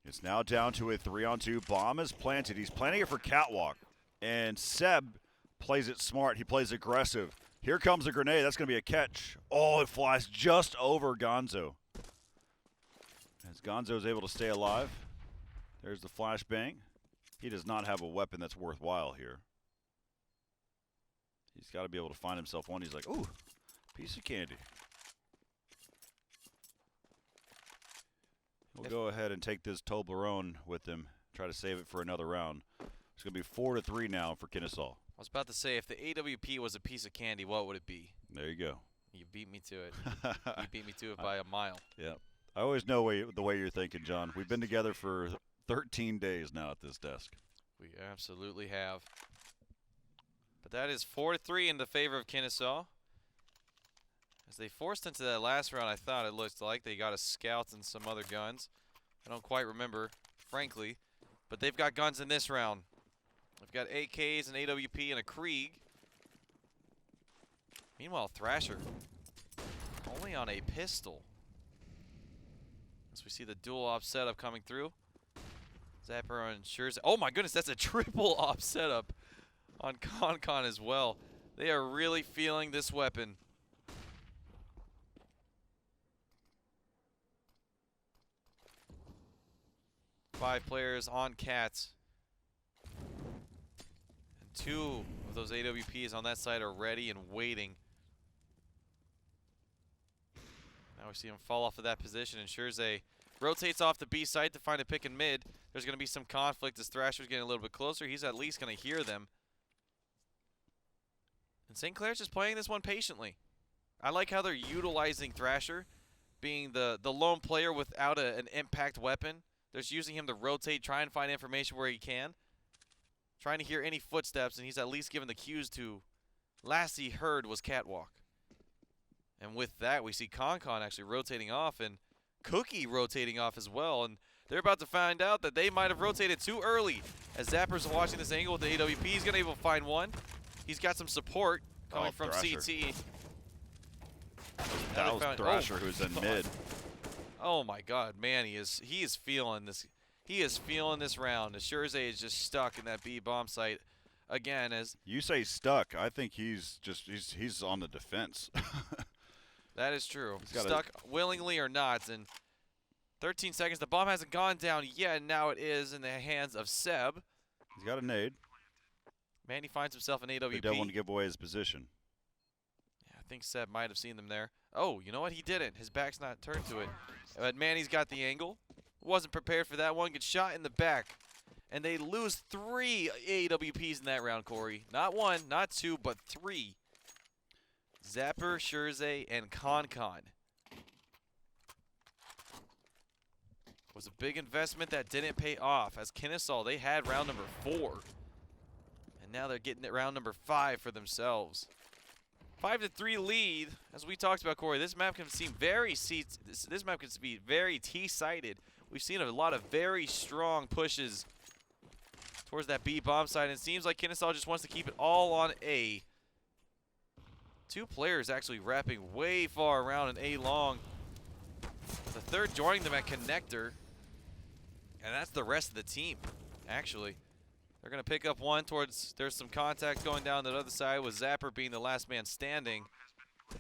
It's now down to a 3-on-2. Bomb is planted. He's planting it for Catwalk. And Seb plays it smart. He plays aggressive. Here comes a grenade. That's going to be a catch. Oh, it flies just over Gonzo. As Gonzo is able to stay alive. There's the flashbang. He does not have a weapon that's worthwhile here. He's got to be able to find himself one. He's like, ooh, piece of candy. We'll go ahead and take this Toblerone with him. Try to save it for another round. It's going to be 4-3 now for Kennesaw. I was about to say, if the AWP was a piece of candy, what would it be? There you go. You beat me to it. You beat me to it by a mile. Yeah. I always know the way you're thinking, John. We've been together for 13 days now at this desk. We absolutely have. But that is 4-3 in the favor of Kennesaw. As they forced into that last round, I thought it looked like they got a scout and some other guns. I don't quite remember, frankly. But they've got guns in this round. They've got AKs and AWP and a Krieg. Meanwhile, Thrasher only on a pistol. As we see the dual op setup coming through. Zapper ensures. Oh my goodness, that's a triple op setup on Concon as well. They are really feeling this weapon. Five players on Cats. And two of those AWPs on that side are ready and waiting. Now we see him fall off of that position, and Scherze rotates off the B site to find a pick in mid. There's going to be some conflict as Thrasher's getting a little bit closer. He's at least going to hear them. And St. Clair's just playing this one patiently. I like how they're utilizing Thrasher, being the lone player without an impact weapon. They're just using him to rotate, try and find information where he can. Trying to hear any footsteps, and he's at least given the cues to. Last he heard was Catwalk. And with that, we see Concon actually rotating off, and Cookie rotating off as well. And they're about to find out that they might have rotated too early. As Zapper's watching this angle with the AWP, he's going to be able to find one. He's got some support coming from Thrasher. CT. That was Thrasher who's in mid. Oh my God, man, he is feeling this. He is feeling this round. Scherze is just stuck in that B bomb site again. As you say stuck, I think he's on the defense. that is true. Stuck willingly or not. And 13 seconds. The bomb hasn't gone down yet. And now it is in the hands of Seb. He's got a nade. Manny finds himself an AWP. He don't want to give away his position. Yeah, I think Seb might have seen them there. Oh, you know what? He didn't. His back's not turned to it. But Manny's got the angle. Wasn't prepared for that one. Gets shot in the back. And they lose 3 AWPs in that round, Corey. Not 1, not 2, but 3. Zapper, Scherze, and Concon. Was a big investment that didn't pay off. As Kennesaw, they had round number 4. And now they're getting it round number 5 for themselves. 5-3 lead. As we talked about, Corey, this map can seem very this map can be very T-sided. We've seen a lot of very strong pushes towards that B bomb side, and it seems like Kennesaw just wants to keep it all on A. 2 players actually wrapping way far around in A long. The third joining them at connector, and that's the rest of the team, actually. They're going to pick up one towards, there's some contact going down the other side with Zapper being the last man standing.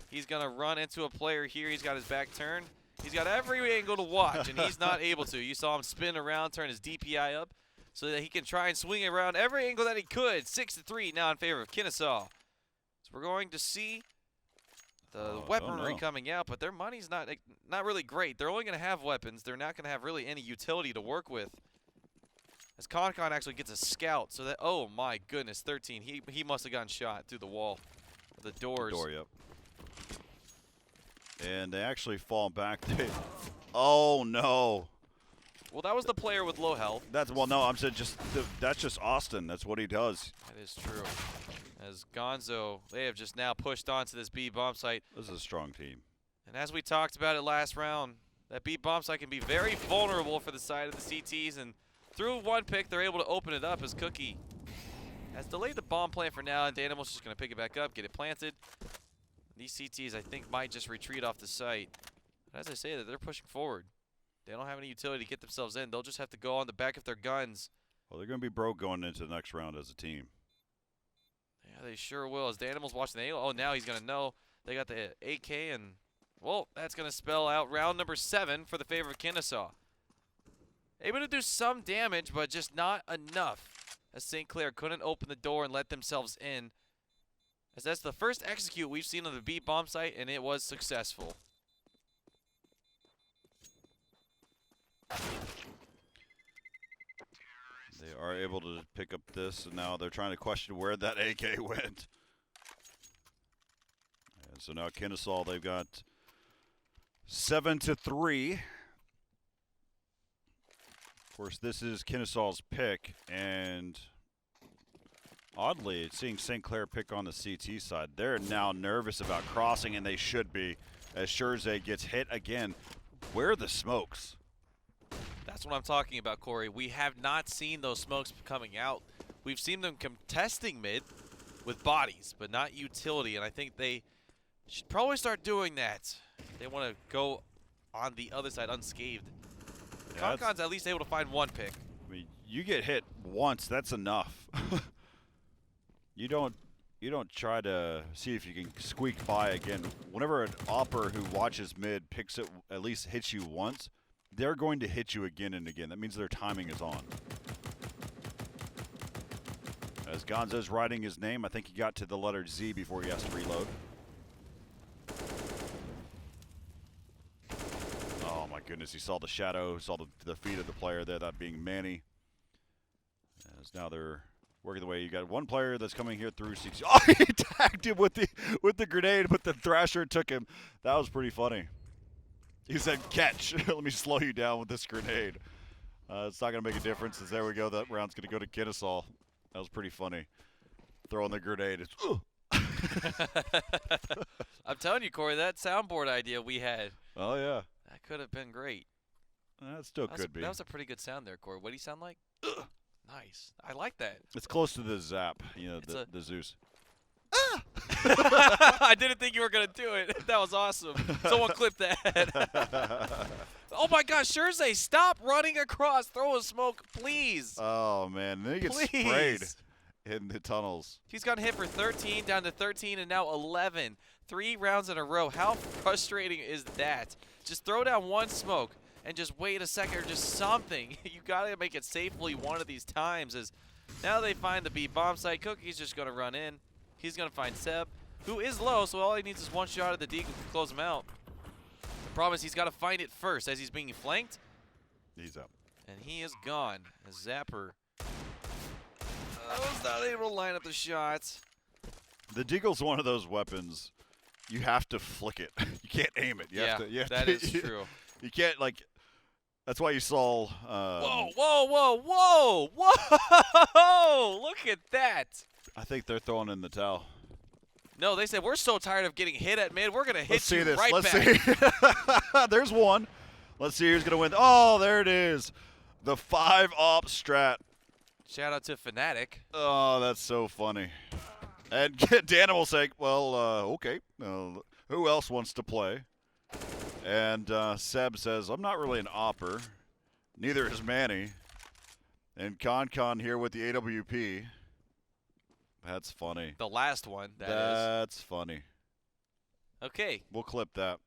He's going to run into a player here. He's got his back turned. He's got every angle to watch, and he's not able to. You saw him spin around, turn his DPI up so that he can try and swing around every angle that he could. 6-3 now in favor of Kennesaw. So we're going to see the weaponry coming out, but their money's not really great. They're only going to have weapons. They're not going to have really any utility to work with. As Concon actually gets a scout, so that, oh my goodness, 13. He must have gotten shot through the wall, the doors. Door, yep. And they actually fall back. Oh no. Well, that was the player with low health. That's no. I'm saying that's just Austin. That's what he does. That is true. As Gonzo, they have just now pushed onto this B bomb site. This is a strong team. And as we talked about it last round, that B bomb site can be very vulnerable for the side of the CTs, and through one pick, they're able to open it up as Cookie has delayed the bomb plant for now, and Danimal's just going to pick it back up, get it planted. These CTs, I think, might just retreat off the site. But as I say, they're pushing forward. They don't have any utility to get themselves in. They'll just have to go on the back of their guns. Well, they're going to be broke going into the next round as a team. Yeah, they sure will. As Danimal's watching the angle, oh, now he's going to know. They got the AK, and, well, that's going to spell out round number 7 for the favor of Kennesaw. Able to do some damage, but just not enough, as St. Clair couldn't open the door and let themselves in. As that's the first execute we've seen on the B bomb site, and it was successful. They are able to pick up this, and now they're trying to question where that AK went. And so now Kennesaw, they've got 7-3. Of course, this is Kennesaw's pick, and oddly, seeing St. Clair pick on the CT side, they're now nervous about crossing, and they should be, as Scherze gets hit again. Where are the smokes? That's what I'm talking about, Corey. We have not seen those smokes coming out. We've seen them contesting mid with bodies, but not utility, and I think they Should probably start doing that. They want to go on the other side unscathed. Yeah, Concon's at least able to find one pick. I mean, you get hit once, that's enough. You don't try to see if you can squeak by again. Whenever an opper who watches mid picks it, at least hits you once, they're going to hit you again and again. That means their timing is on. As Gonzo's writing his name, I think he got to the letter Z before he has to reload. Oh my goodness, he saw the shadow, saw the feet of the player there, that being Manny. As now they're working the way. You got one player that's coming here through 60. Oh, he tagged him with the grenade, but the Thrasher took him. That was pretty funny. He said, "Catch." Let me slow you down with this grenade. It's not going to make a difference. As there we go. That round's going to go to Kennesaw. That was pretty funny. Throwing the grenade. It's, I'm telling you, Corey, that soundboard idea we had. oh, yeah. That could have been great. That still could be. That was a pretty good sound there, Corey. What do you sound like? Nice. I like that. It's close to the zap, you know, the Zeus. I didn't think you were going to do it. That was awesome. Someone clip that. Oh, my gosh. Shurzay, stop running across. Throw a smoke, please. Oh, man. Then he gets sprayed in the tunnels. He's gotten hit for 13, down to 13, and now 11. 3 rounds in a row. How frustrating is that? Just throw down one smoke and just wait a second or just something. You got to make it safely one of these times. As now they find the B bomb site. Cookie's just going to run in. He's going to find Seb, who is low, so all he needs is one shot at the Deagle to close him out. The problem is he's got to find it first as he's being flanked. He's up. And he is gone. A Zapper was not able to line up the shots. The Deagle's one of those weapons. You have to flick it. You can't aim it. You have to, that is true. You can't, like, that's why you saw. Whoa, whoa, whoa, whoa, whoa! Look at that. I think they're throwing in the towel. No, they said, we're so tired of getting hit at mid, we're going to hit you this. right Let's back. See. There's one. Let's see who's going to win. Oh, there it is. The 5-op strat. Shout out to Fnatic. Oh, that's so funny. And Dan will say, well, okay. Who else wants to play? And Seb says, I'm not really an opper. Neither is Manny. And Con here with the AWP. That's funny. The last one, That's funny. Okay. We'll clip that.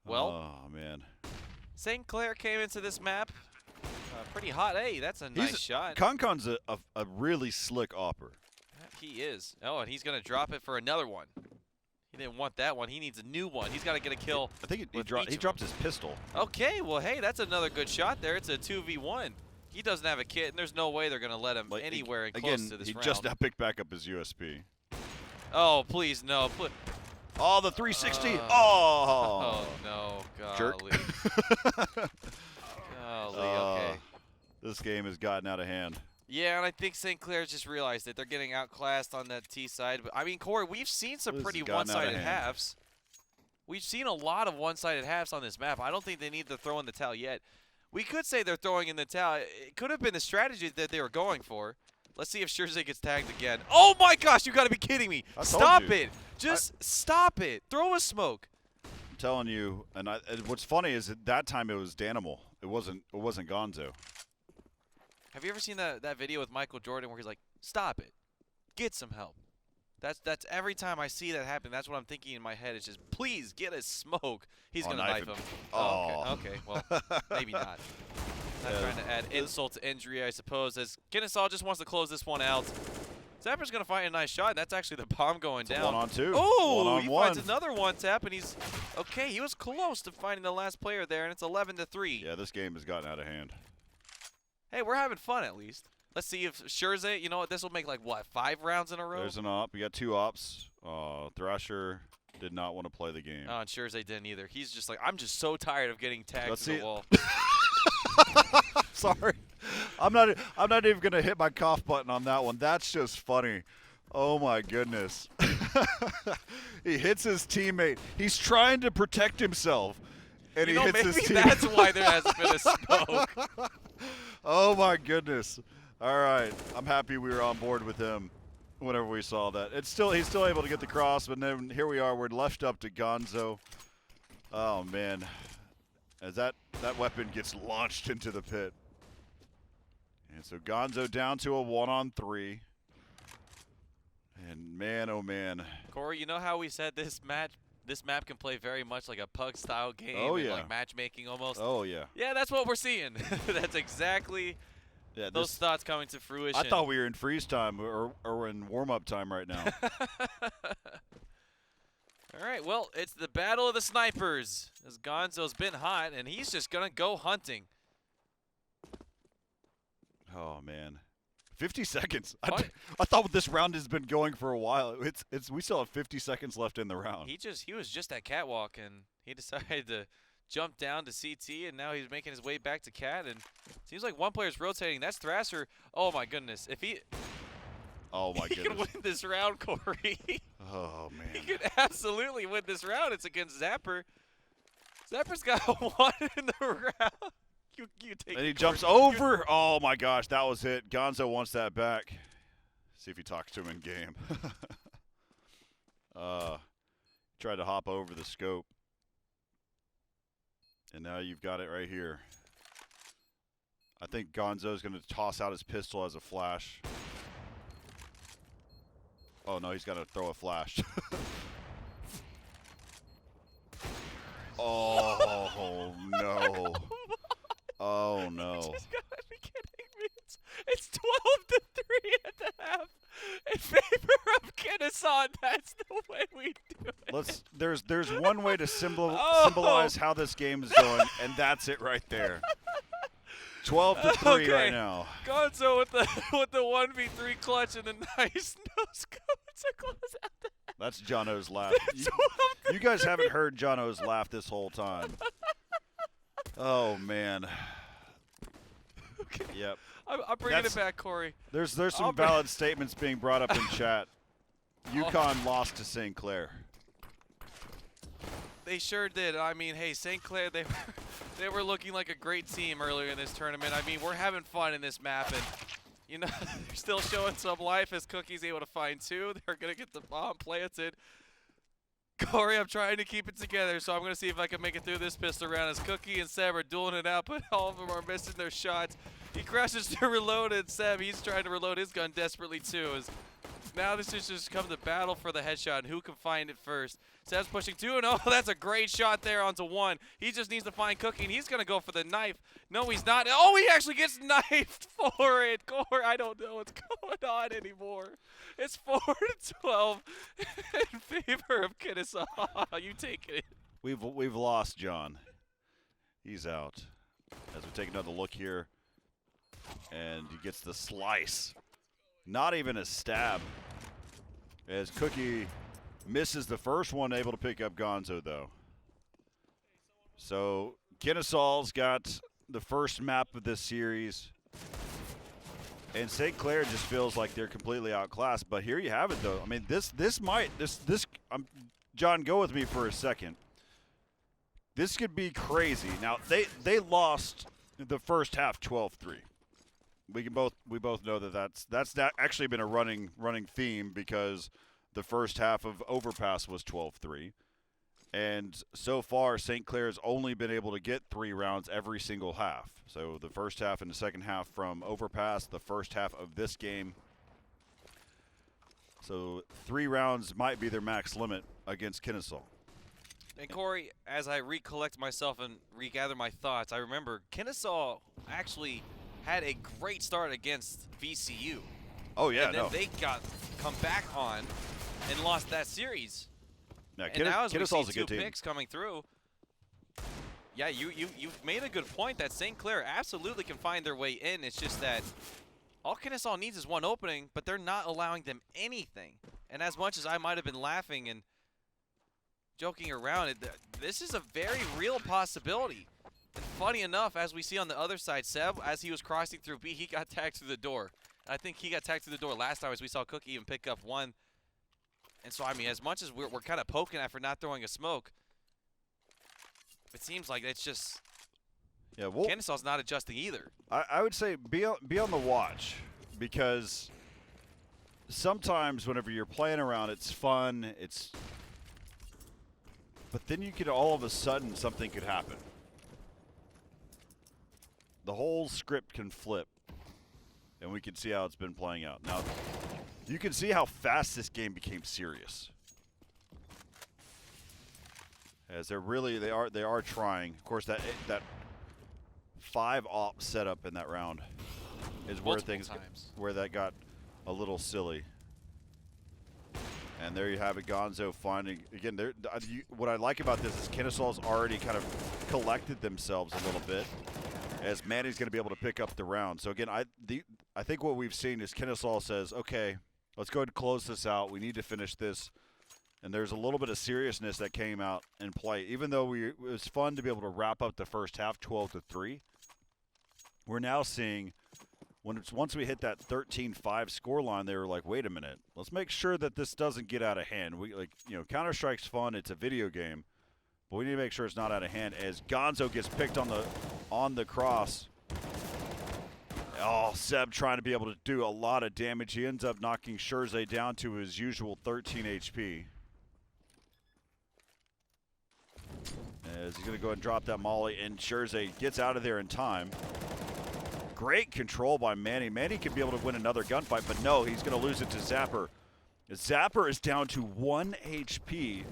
Well. Oh, man. St. Clair came into this map pretty hot. Hey, that's a nice shot. Concon's a really slick opper. He is. Oh, and he's going to drop it for another one. He didn't want that one. He needs a new one. He's got to get a kill. I think he dropped his pistol. Okay, well, hey, that's another good shot there. It's a 2v1. He doesn't have a kit, and there's no way they're going to let him anywhere close to this round. He just now picked back up his USP. Oh, please, no. Oh, the 360. Oh, no. Golly. Jerk. Golly, okay. This game has gotten out of hand. Yeah, and I think St. Clair's just realized that they're getting outclassed on that T side. But I mean, Corey, we've seen some pretty one-sided halves. We've seen a lot of one-sided halves on this map. I don't think they need to throw in the towel yet. We could say they're throwing in the towel. It could have been the strategy that they were going for. Let's see if Shurzay gets tagged again. Oh my gosh, you got to be kidding me. Stop it. Just stop it. Throw a smoke. I'm telling you, and what's funny is that time it was Danimal. It wasn't Gonzo. Have you ever seen that video with Michael Jordan where he's like, stop it. Get some help. That's every time I see that happen, that's what I'm thinking in my head. It's just, please get a smoke. He's going to knife him. Oh. Okay. Well, maybe not. Not trying to add insult to injury, I suppose, as Kennesaw just wants to close this one out. Zapper's going to find a nice shot, and that's actually the bomb going down. 1-on-2. Oh, he finds another one-tap, and he's okay. He was close to finding the last player there, and it's 11-3. Yeah, this game has gotten out of hand. Hey, we're having fun at least. Let's see if Shurzay, you know what, this will make like, what, 5 rounds in a row? There's an op. We got 2 ops. Thrasher did not want to play the game. Oh, and Shurzay didn't either. He's just like, I'm just so tired of getting tagged to the wall. Sorry. I'm not even going to hit my cough button on that one. That's just funny. Oh, my goodness. He hits his teammate. He's trying to protect himself. And he hits his teammate. Maybe that's why there hasn't been a smoke. Oh, my goodness. All right. I'm happy we were on board with him. whenever we saw that. He's still able to get the cross, but then here we are. We're left up to Gonzo. Oh man, as that weapon gets launched into the pit, and so Gonzo down to a 1-on-3. And man, oh man, Corey, you know how we said this map can play very much like a pug style game, Oh, and yeah. like matchmaking almost. oh yeah. Yeah, that's what we're seeing. That's exactly Yeah, those thoughts coming to fruition. I thought we were in freeze time or in warm-up time right now. All right, well, it's the battle of the snipers. As Gonzo's been hot, and he's just gonna go hunting. Oh man, 50 seconds. What? I thought this round has been going for a while. We still have 50 seconds left in the round. He was just at catwalk, and he decided to jump down to CT, and now he's making his way back to Cat. And seems like one player's rotating. That's Thrasher. Oh my goodness, if he Oh my he goodness. could win this round, Corey. Oh He man. could absolutely win this round. It's against Zapper. Zapper's got one in the round. You take And he it, jumps Corey. over. Oh my gosh, that was it. Gonzo wants that back. See if he talks to him in game. Tried to hop over the scope. And now you've got it right here. I think Gonzo's going to toss out his pistol as a flash. Oh no, he's got to throw a flash. Oh no. Oh no. You just gotta be kidding me. It's 12-3 at the half in favor of Kennesaw. That's the way we do it. There's one way to Oh. symbolize how this game is going, and that's it right there. 12-3 Okay. right now. Gonzo with the 1v3 clutch and a nice no-scope to close out the half. That's Jono's laugh. It's You guys haven't heard Jono's laugh this whole time. Oh man. Okay. Yep. I'm bringing it back, Corey. There's I'll some bring- valid statements being brought up in chat. UConn lost to St. Clair. They sure did. I mean, hey, St. Clair, they were looking like a great team earlier in this tournament. I mean, we're having fun in this map, and you know, they're still showing some life as Cookie's able to find two. They're gonna get the bomb planted. Corey, I'm trying to keep it together, so I'm gonna see if I can make it through this pistol round as Cookie and Seb are dueling it out, but all of them are missing their shots. He crashes to reload, and Seb, he's trying to reload his gun desperately too. As now this has just come to battle for the headshot, and who can find it first. Seb's pushing two, and oh, that's a great shot there onto one. He just needs to find Cookie, and he's going to go for the knife. No, he's not. Oh, he actually gets knifed for it. Corey, I don't know what's going on anymore. It's 4-12 in favor of Kennesaw. You take it. We've lost John. He's out. As we take another look here, and he gets the slice. Not even a stab. As Cookie misses the first one, able to pick up Gonzo though. So Kennesaw's got the first map of this series, and St. Clair just feels like they're completely outclassed. But here you have it though. I mean, this John, go with me for a second. This could be crazy. Now they lost the first half 12-3. We both know that's actually been a running theme, because the first half of Overpass was 12-3, and so far St. Clair's only been able to get 3 rounds every single half. So the first half and the second half from Overpass, the first half of this game. So 3 rounds might be their max limit against Kennesaw. And Corey, as I recollect myself and regather my thoughts, I remember Kennesaw actually had a great start against VCU. Oh yeah, and then no. they come back on and lost that series. Now, And now as we Kennesaw's see a two good team. picks coming through, yeah, you've made a good point that St. Clair absolutely can find their way in. It's just that all Kennesaw needs is one opening, but they're not allowing them anything. And as much as I might have been laughing and joking around, this is a very real possibility. And funny enough, as we see on the other side, Seb, as he was crossing through B, he got tagged through the door. I think he got tagged through the door last time as we saw Cookie even pick up one. And so, I mean, as much as we're kind of poking at for not throwing a smoke, it seems like it's just Kennesaw's not adjusting either. I would say be on the watch, because sometimes whenever you're playing around, it's fun. But then you could all of a sudden something could happen. The whole script can flip, and we can see how it's been playing out. Now, you can see how fast this game became serious. As they are trying. Of course, that 5-op setup in that round is where that got a little silly. And there you have it, Gonzo finding again. What I like about this is Kennesaw's already kind of collected themselves a little bit, as Manny's going to be able to pick up the round. So again, I think what we've seen is Kennesaw says, okay, let's go ahead and close this out. We need to finish this. And there's a little bit of seriousness that came out in play. Even though it was fun to be able to wrap up the first half 12-3, we're now seeing once we hit that 13-5 scoreline, they were like, wait a minute, let's make sure that this doesn't get out of hand. Counter-Strike's fun, it's a video game, but we need to make sure it's not out of hand as Gonzo gets picked on the cross. Oh, Seb trying to be able to do a lot of damage. He ends up knocking Scherze down to his usual 13 HP. As he's going to go ahead and drop that molly, and Scherze gets out of there in time. Great control by Manny. Manny could be able to win another gunfight, but no, he's going to lose it to Zapper. Zapper is down to 1 HP.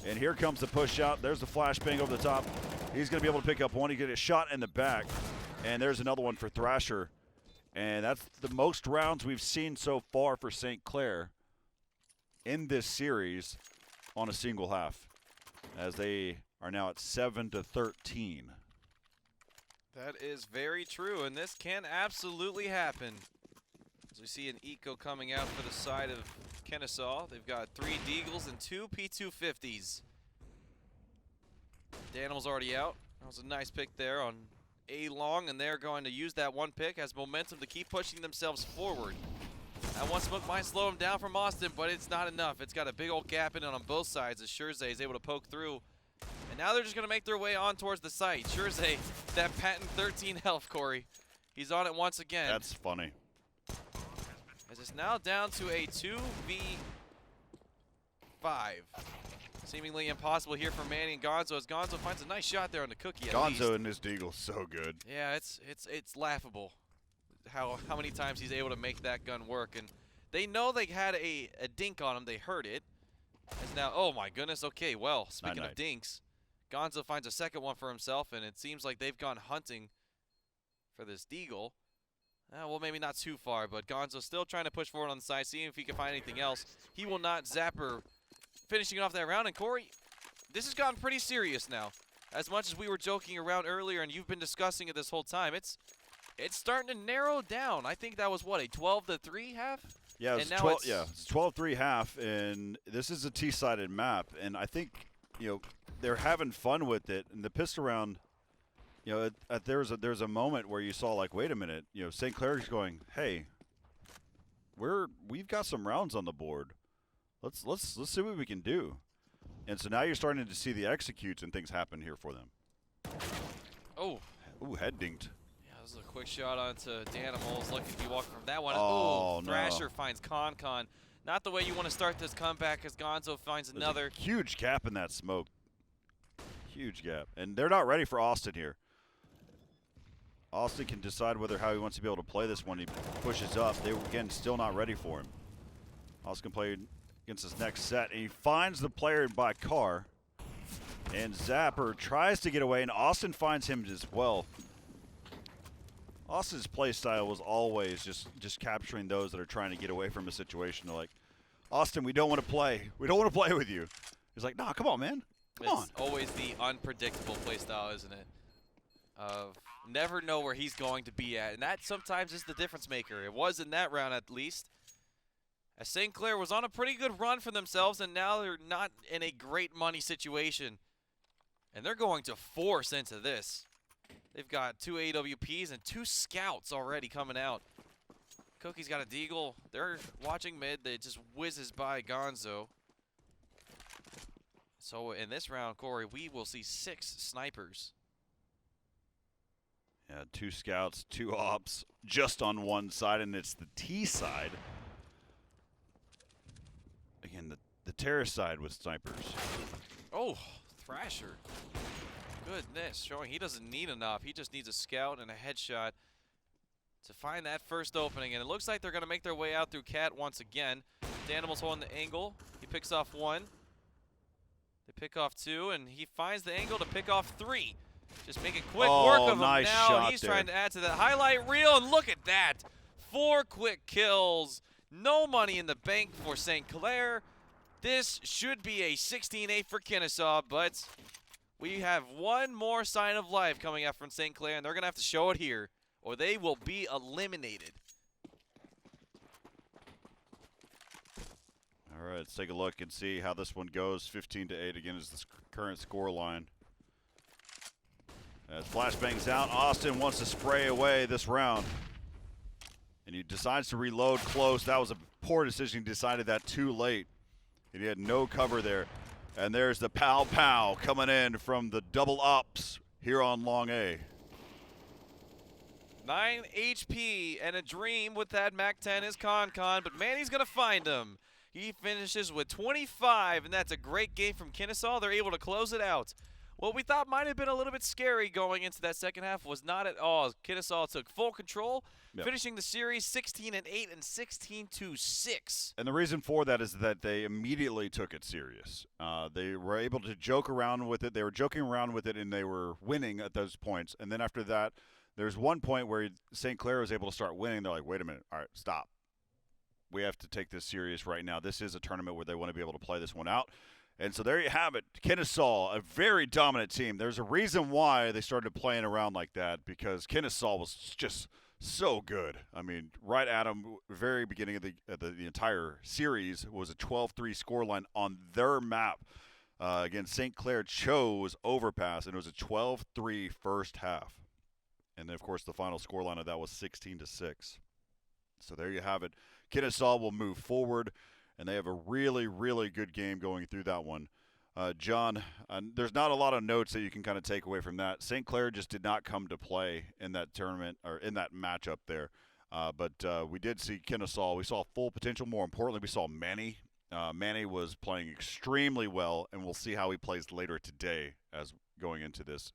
And here comes the push out. There's the flashbang over the top. He's going to be able to pick up one. He gets a shot in the back. And there's another one for Thrasher. And that's the most rounds we've seen so far for St. Clair in this series on a single half, as they are now at 7-13. That is very true, and this can absolutely happen. As we see an Eco coming out for the side of Kennesaw. They've got 3 Deagles and 2 P250s. Danimal's already out. That was a nice pick there on A-Long, and they're going to use that one pick as momentum to keep pushing themselves forward. That one smoke might slow him down from Austin, but it's not enough. It's got a big old gap in it on both sides as Scherze is able to poke through. And now they're just going to make their way on towards the site. Scherze, that patent 13 health, Corey. He's on it once again. That's funny. As it's now down to a 2v5. Seemingly impossible here for Manny and Gonzo, as Gonzo finds a nice shot there on the cookie. Gonzo and his Deagle, so good. Yeah, it's laughable how many times he's able to make that gun work. And they know they had a dink on him. They heard it. As now, oh my goodness. Okay, well, speaking of dinks, Gonzo finds a second one for himself, and it seems like they've gone hunting for this Deagle. Well, maybe not too far, but Gonzo's still trying to push forward on the side, seeing if he can find anything else. He will not. Zapper finishing off that round. And Corey, this has gotten pretty serious now. As much as we were joking around earlier, and you've been discussing it this whole time, it's starting to narrow down. I think that was, what, a 12-3 half? Yeah, it's 12-3 half, and this is a T-sided map, and I think, they're having fun with it. And the pistol round, there's a moment where you saw, like, wait a minute, St. Clair's going, hey, we've got some rounds on the board. Let's see what we can do. And so now you're starting to see the executes and things happen here for them. Oh. Ooh, head dinked. Yeah, this is a quick shot onto Danimal. Lucky to be walking from that one. Oh, no. Thrasher finds Con. Not the way you want to start this comeback, as Gonzo finds another. There's a huge gap in that smoke. Huge gap. And they're not ready for Austin here. Austin can decide how he wants to be able to play this one. He pushes up. They, again, still not ready for him. Austin can play against his next set, and he finds the player by car. And Zapper tries to get away, and Austin finds him as well. Austin's play style was always just capturing those that are trying to get away from a situation. They're like, Austin, we don't want to play. We don't want to play with you. He's like, nah, come on, man. Come on. It's always the unpredictable play style, isn't it? Of never know where he's going to be at. And that sometimes is the difference maker. It was in that round, at least. As St. Clair was on a pretty good run for themselves, and now they're not in a great money situation. And they're going to force into this. They've got 2 AWPs and 2 scouts already coming out. Cookie's got a Deagle. They're watching mid. They just whizzes by Gonzo. So in this round, Corey, we will see 6 snipers. Yeah, 2 scouts, 2 ops, just on one side, and it's the T side. terrace side with snipers. Oh, Thrasher. Goodness, showing he doesn't need enough. He just needs a scout and a headshot to find that first opening. And it looks like they're going to make their way out through Cat once again. Danimal's holding the angle. He picks off one. They pick off two, and he finds the angle to pick off three. Just making quick work of him nice now. shot He's there. trying to add to that highlight reel, and look at that. 4 quick kills. No money in the bank for St. Clair. This should be a 16-8 for Kennesaw, but we have one more sign of life coming out from St. Clair, and they're going to have to show it here, or they will be eliminated. All right, let's take a look and see how this one goes. 15-8 again is the current score line. As flashbangs out, Austin wants to spray away this round. And he decides to reload close. That was a poor decision. He decided that too late. And he had no cover there. And there's the pow pow coming in from the double ups here on Long A. 9 HP and a dream with that MAC-10 is Con, but Manny's going to find him. He finishes with 25, and that's a great game from Kennesaw. They're able to close it out. What we thought might have been a little bit scary going into that second half was not at all. Kennesaw took full control, finishing the series 16-8 and 16-6. And the reason for that is that they immediately took it serious. They were able to joke around with it. They were joking around with it, and they were winning at those points. And then after that, there's one point where St. Clair was able to start winning. They're like, wait a minute. All right, stop. We have to take this serious right now. This is a tournament where they want to be able to play this one out. And so there you have it. Kennesaw, a very dominant team. There's a reason why they started playing around like that, because Kennesaw was just so good. I mean, right at them, very beginning of the entire series was a 12-3 scoreline on their map. Again, St. Clair chose Overpass, and it was a 12-3 first half. And then, of course, the final scoreline of that was 16-6. So there you have it. Kennesaw will move forward, and they have a really, really good game going through that one. John, there's not a lot of notes that you can kind of take away from that. St. Clair just did not come to play in that tournament or in that matchup there. But we did see Kennesaw. We saw full potential. More importantly, we saw Manny. Manny was playing extremely well, and we'll see how he plays later today as going into this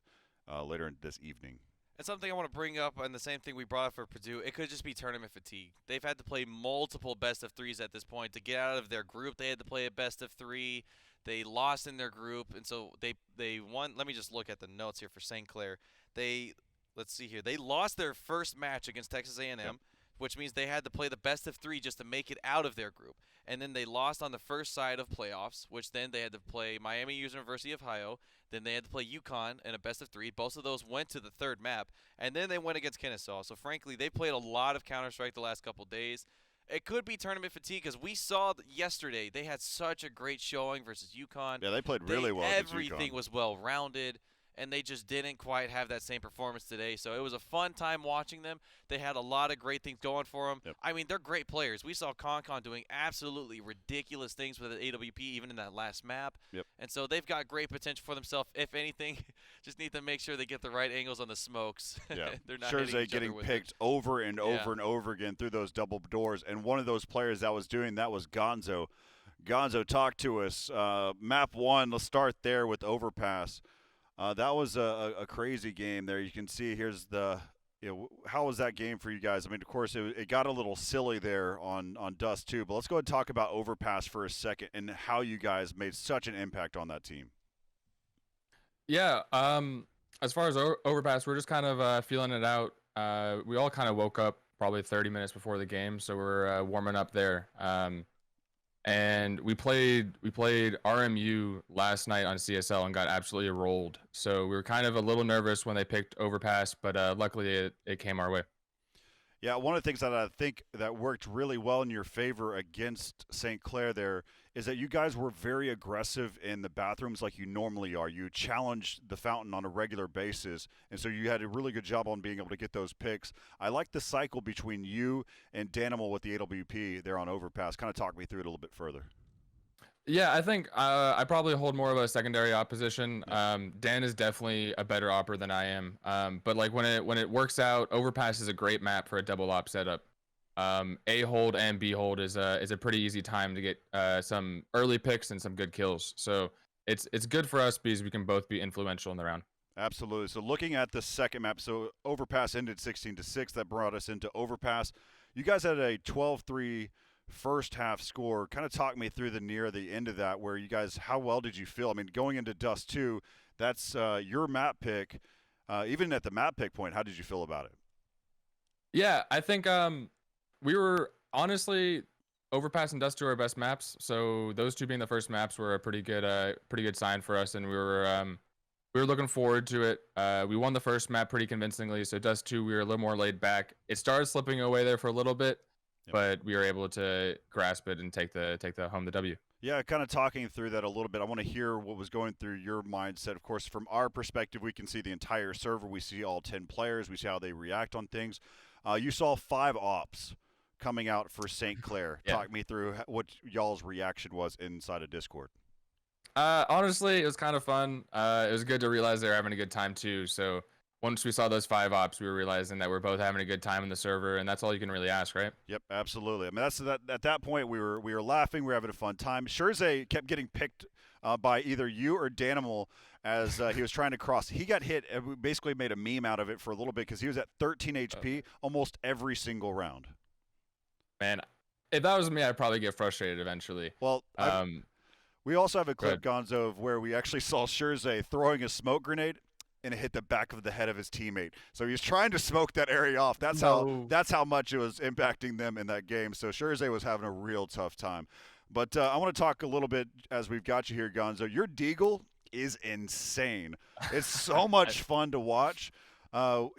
later in this evening. And something I want to bring up, and the same thing we brought up for Purdue, it could just be tournament fatigue. They've had to play multiple best-of-3s at this point. To get out of their group, they had to play a best-of-3. They lost in their group, and so they won. Let me just look at the notes here for St. Clair. Let's see here. They lost their first match against Texas A&M, which means they had to play the best-of-3 just to make it out of their group. And then they lost on the first side of playoffs, which then they had to play Miami University of Ohio. Then they had to play UConn in a best-of-3. Both of those went to the third map. And then they went against Kennesaw. So, frankly, they played a lot of Counter-Strike the last couple days. It could be tournament fatigue because we saw yesterday they had such a great showing versus UConn. Yeah, they played really well against UConn. Everything was well-rounded, and they just didn't quite have that same performance today. So it was a fun time watching them. They had a lot of great things going for them. Yep. I mean, they're great players. We saw Con doing absolutely ridiculous things with the AWP, even in that last map. Yep. And so they've got great potential for themselves. If anything, just need to make sure they get the right angles on the smokes. Yeah, They're not Scherze getting picked over and over and over again through those double doors. And one of those players that was doing that was Gonzo. Gonzo, talk to us. Map 1, let's start there with Overpass. That was a crazy game there. You can see here's how was that game for you guys? I mean, of course, it got a little silly there on Dust too, but let's go ahead and talk about Overpass for a second and how you guys made such an impact on that team. Yeah, as far as Overpass, we're just kind of feeling it out. We all kind of woke up probably 30 minutes before the game, so we're warming up there. And we played RMU last night on CSL and got absolutely rolled. So we were kind of a little nervous when they picked Overpass, but luckily it came our way. Yeah, one of the things that I think that worked really well in your favor against St. Clair there is that you guys were very aggressive in the bathrooms like you normally are. You challenged the fountain on a regular basis, and so you had a really good job on being able to get those picks. I like the cycle between you and Danimal with the AWP there on Overpass. Kind of talk me through it a little bit further. Yeah, I think I probably hold more of a secondary op position. Yeah. Dan is definitely a better opper than I am. But like when it works out, Overpass is a great map for a double op setup. A hold and B hold is a pretty easy time to get some early picks and some good kills. So it's good for us because we can both be influential in the round. Absolutely. So looking at the second map, so Overpass ended 16-6. That brought us into Overpass. You guys had a 12-3 first half score. Kind of talk me through the end of that, where you guys, how well did you feel? I mean, going into Dust 2, that's your map pick. Even at the map pick point, how did you feel about it? Yeah, I think we were honestly Overpass and Dust 2 are our best maps. So those two being the first maps were a pretty good sign for us, and we were looking forward to it. We won the first map pretty convincingly. So Dust 2, we were a little more laid back. It started slipping away there for a little bit, but we were able to grasp it and take the home the W. Yeah, kind of talking through that a little bit. I want to hear what was going through your mindset. Of course, from our perspective, we can see the entire server. We see all 10 players. We see how they react on things. You saw 5 ops coming out for St. Clair. Yeah. Talk me through what y'all's reaction was inside of Discord. Honestly, it was kind of fun. It was good to realize they were having a good time too. So once we saw those 5 ops, we were realizing that we're both having a good time in the server, and that's all you can really ask, right? Yep, absolutely. I mean, at that point we were laughing, we were having a fun time. Scherze kept getting picked by either you or Danimal as he was trying to cross. He got hit, and we basically made a meme out of it for a little bit because he was at 13 HP almost every single round. Man, if that was me, I'd probably get frustrated eventually. Well, we also have a clip, Gonzo, of where we actually saw Scherze throwing a smoke grenade, and it hit the back of the head of his teammate. So he was trying to smoke that area off. That's how much it was impacting them in that game. So Scherze was having a real tough time. But I want to talk a little bit as we've got you here, Gonzo. Your deagle is insane. It's so much fun to watch. Where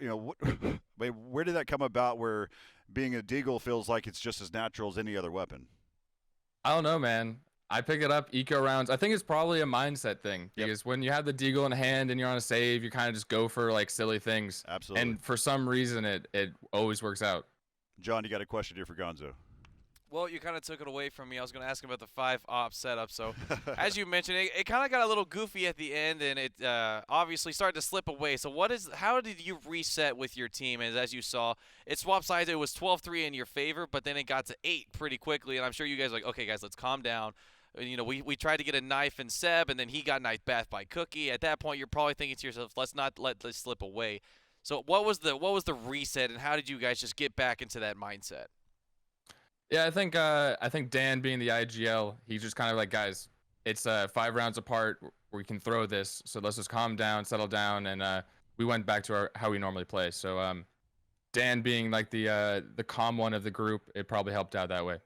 did that come about where being a deagle feels like it's just as natural as any other weapon? I don't know, man. I pick it up eco rounds. I think it's probably a mindset thing because when you have the deagle in hand and you're on a save, you kind of just go for like silly things. Absolutely. And for some reason, it always works out. John, you got a question here for Gonzo? Well, you kind of took it away from me. I was going to ask about the 5 op setup. So, as you mentioned, it kind of got a little goofy at the end, and it obviously started to slip away. So, how did you reset with your team? As you saw, it swapped sides. It was 12-3 in your favor, but then it got to 8 pretty quickly. And I'm sure you guys are like, okay, guys, let's calm down. You know, we tried to get a knife in Seb, and then he got knifed back by Cookie. At that point, you're probably thinking to yourself, let's not let this slip away. So, what was the reset, and how did you guys just get back into that mindset? Yeah, I think Dan being the IGL, he's just kind of like, guys, it's 5 rounds apart. We can throw this, so let's just calm down, settle down, and we went back to how we normally play. So Dan being like the calm one of the group, it probably helped out that way.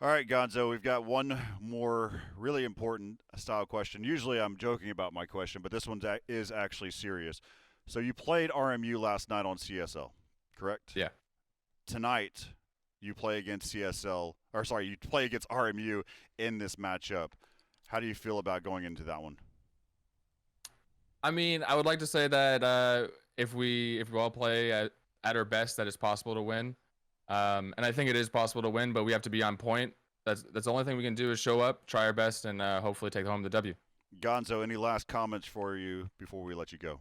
All right, Gonzo, we've got one more really important style question. Usually I'm joking about my question, but this one is actually serious. So you played RMU last night on CSL, correct? Yeah. Tonight you play against you play against RMU in this matchup. How do you feel about going into that one? I mean, I would like to say that if we all play at our best, that it's possible to win. And I think it is possible to win, but we have to be on point. That's the only thing we can do is show up, try our best, and hopefully take home the W. Gonzo, any last comments for you before we let you go?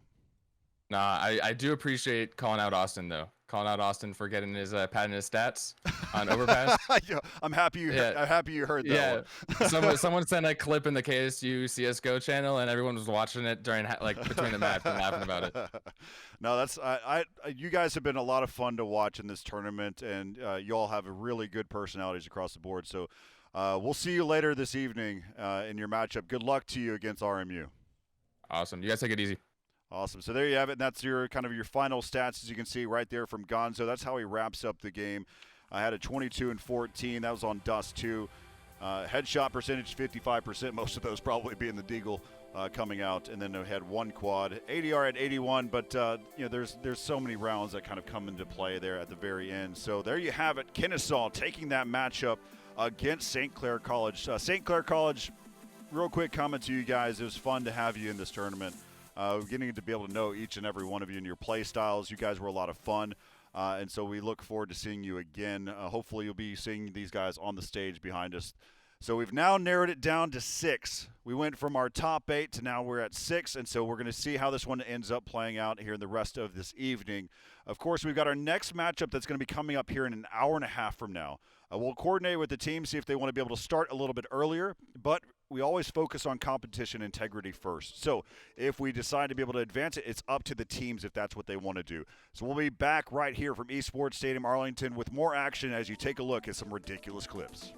Nah, I do appreciate calling out Austin, though. Calling out Austin for getting his padding his stats on Overpass. Yeah, I'm happy you heard that one. Someone sent a clip in the KSU CSGO channel, and everyone was watching it during between the match and laughing about it. No, that's you guys have been a lot of fun to watch in this tournament, and you all have really good personalities across the board. So we'll see you later this evening in your matchup. Good luck to you against RMU. Awesome. You guys take it easy. Awesome. So there you have it. And that's your final stats, as you can see right there from Gonzo. That's how he wraps up the game. I had a 22 and 14. That was on Dust 2. Headshot percentage 55%. Most of those probably being the Deagle coming out, and then they had 1 quad. ADR at 81, but there's so many rounds that kind of come into play there at the very end. So there you have it. Kennesaw taking that matchup against St. Clair College. St. Clair College, real quick comment to you guys. It was fun to have you in this tournament. Getting to be able to know each and every one of you and your play styles. You guys were a lot of fun, and so we look forward to seeing you again. Hopefully you'll be seeing these guys on the stage behind us So we've now narrowed it down to 6. We went from our top 8 to now we're at 6, and so we're going to see how this one ends up playing out here in the rest of this evening. Of course, we've got our next matchup that's going to be coming up here in an hour and a half from now. We'll coordinate with the team, see if they want to be able to start a little bit earlier, but we always focus on competition integrity first. So if we decide to be able to advance it, it's up to the teams if that's what they want to do. So we'll be back right here from Esports Stadium Arlington with more action as you take a look at some ridiculous clips.